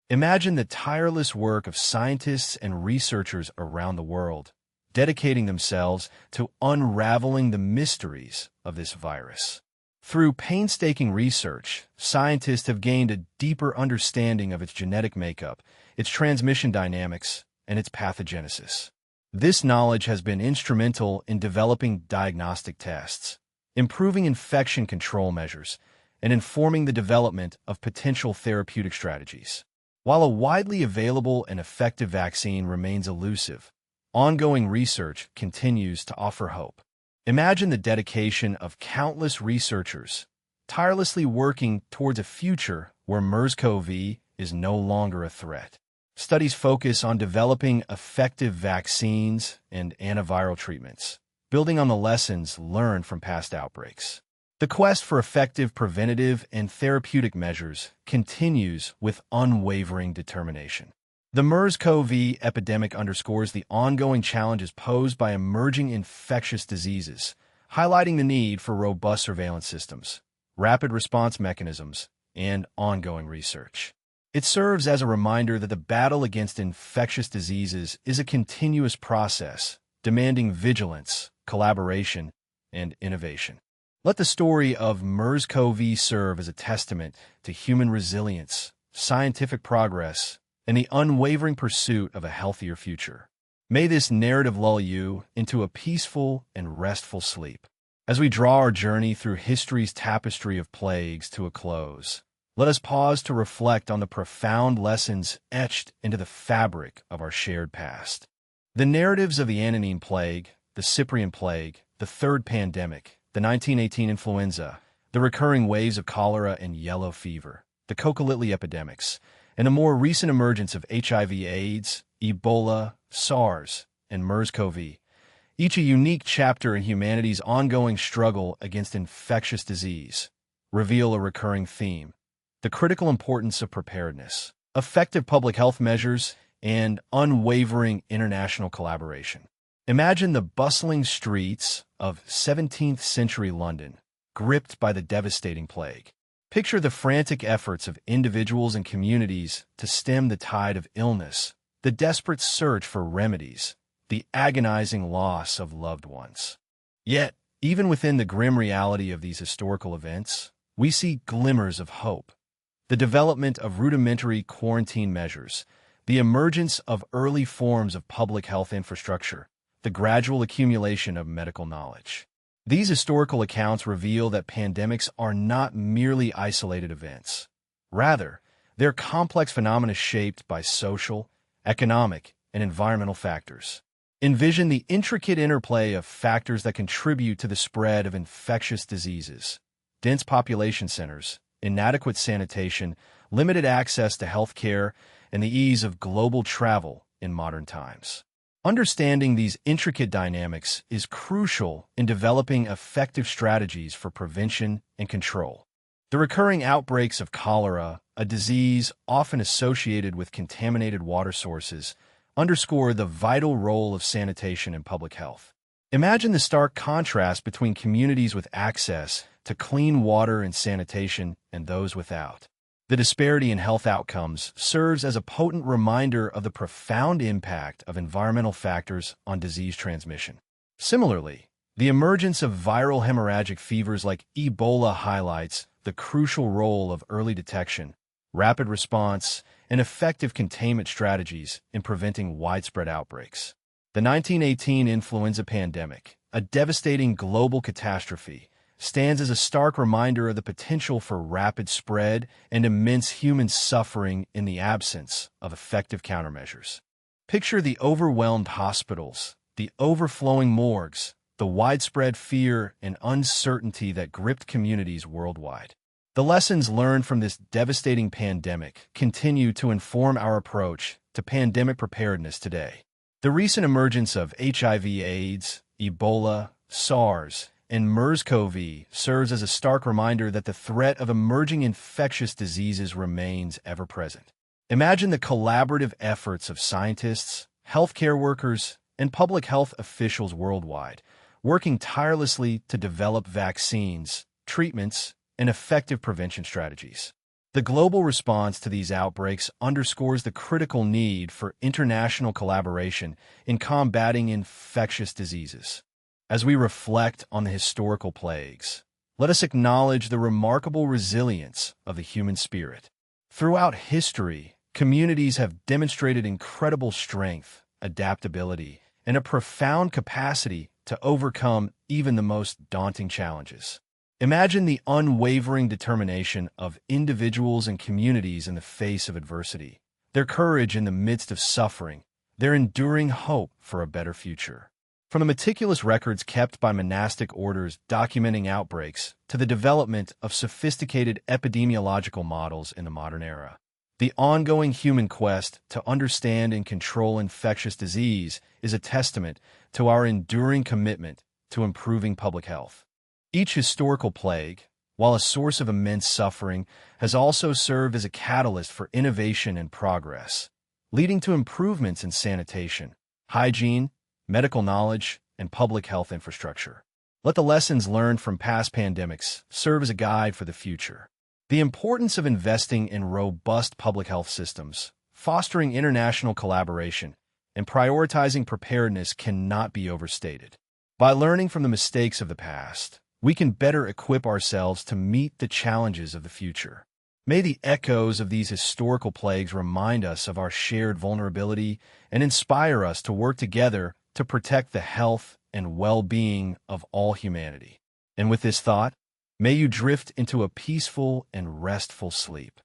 Speaker 1: Imagine the tireless work of scientists and researchers around the world, dedicating themselves to unraveling the mysteries of this virus. Through painstaking research, scientists have gained a deeper understanding of its genetic makeup, its transmission dynamics, and its pathogenesis. This knowledge has been instrumental in developing diagnostic tests, improving infection control measures, and informing the development of potential therapeutic strategies. While a widely available and effective vaccine remains elusive, ongoing research continues to offer hope. Imagine the dedication of countless researchers, tirelessly working towards a future where MERS-CoV is no longer a threat. Studies focus on developing effective vaccines and antiviral treatments, building on the lessons learned from past outbreaks. The quest for effective preventative and therapeutic measures continues with unwavering determination. The MERS-CoV epidemic underscores the ongoing challenges posed by emerging infectious diseases, highlighting the need for robust surveillance systems, rapid response mechanisms, and ongoing research. It serves as a reminder that the battle against infectious diseases is a continuous process, demanding vigilance, collaboration, and innovation. Let the story of MERS-CoV serve as a testament to human resilience, scientific progress, and the unwavering pursuit of a healthier future. May this narrative lull you into a peaceful and restful sleep. As we draw our journey through history's tapestry of plagues to a close, let us pause to reflect on the profound lessons etched into the fabric of our shared past. The narratives of the Antonine Plague, the Cyprian Plague, the Third Pandemic, the 1918 influenza, the recurring waves of cholera and yellow fever, the Coca-Litli epidemics, and the more recent emergence of HIV/AIDS, Ebola, SARS, and MERS-CoV, each a unique chapter in humanity's ongoing struggle against infectious disease, reveal a recurring theme: the critical importance of preparedness, effective public health measures, and unwavering international collaboration. Imagine the bustling streets of 17th-century London, gripped by the devastating plague. Picture the frantic efforts of individuals and communities to stem the tide of illness, the desperate search for remedies, the agonizing loss of loved ones. Yet, even within the grim reality of these historical events, we see glimmers of hope. The development of rudimentary quarantine measures, the emergence of early forms of public health infrastructure, the gradual accumulation of medical knowledge. These historical accounts reveal that pandemics are not merely isolated events. Rather, they're complex phenomena shaped by social, economic, and environmental factors. Envision the intricate interplay of factors that contribute to the spread of infectious diseases: dense population centers, inadequate sanitation, limited access to health care, and the ease of global travel in modern times. Understanding these intricate dynamics is crucial in developing effective strategies for prevention and control. The recurring outbreaks of cholera, a disease often associated with contaminated water sources, underscore the vital role of sanitation in public health. Imagine the stark contrast between communities with access to clean water and sanitation and those without. The disparity in health outcomes serves as a potent reminder of the profound impact of environmental factors on disease transmission. Similarly, the emergence of viral hemorrhagic fevers like Ebola highlights the crucial role of early detection, rapid response, and effective containment strategies in preventing widespread outbreaks. The 1918 influenza pandemic, a devastating global catastrophe, stands as a stark reminder of the potential for rapid spread and immense human suffering in the absence of effective countermeasures. Picture the overwhelmed hospitals, the overflowing morgues, the widespread fear and uncertainty that gripped communities worldwide. The lessons learned from this devastating pandemic continue to inform our approach to pandemic preparedness today. The recent emergence of HIV/AIDS, Ebola, SARS, and MERS-CoV serves as a stark reminder that the threat of emerging infectious diseases remains ever present. Imagine the collaborative efforts of scientists, healthcare workers, and public health officials worldwide, working tirelessly to develop vaccines, treatments, and effective prevention strategies. The global response to these outbreaks underscores the critical need for international collaboration in combating infectious diseases. As we reflect on the historical plagues, let us acknowledge the remarkable resilience of the human spirit. Throughout history, communities have demonstrated incredible strength, adaptability, and a profound capacity to overcome even the most daunting challenges. Imagine the unwavering determination of individuals and communities in the face of adversity, their courage in the midst of suffering, their enduring hope for a better future. From the meticulous records kept by monastic orders documenting outbreaks to the development of sophisticated epidemiological models in the modern era, the ongoing human quest to understand and control infectious disease is a testament to our enduring commitment to improving public health. Each historical plague, while a source of immense suffering, has also served as a catalyst for innovation and progress, leading to improvements in sanitation, hygiene, medical knowledge, and public health infrastructure. Let the lessons learned from past pandemics serve as a guide for the future. The importance of investing in robust public health systems, fostering international collaboration, and prioritizing preparedness cannot be overstated. By learning from the mistakes of the past, we can better equip ourselves to meet the challenges of the future. May the echoes of these historical plagues remind us of our shared vulnerability and inspire us to work together to protect the health and well-being of all humanity. And with this thought, may you drift into a peaceful and restful sleep.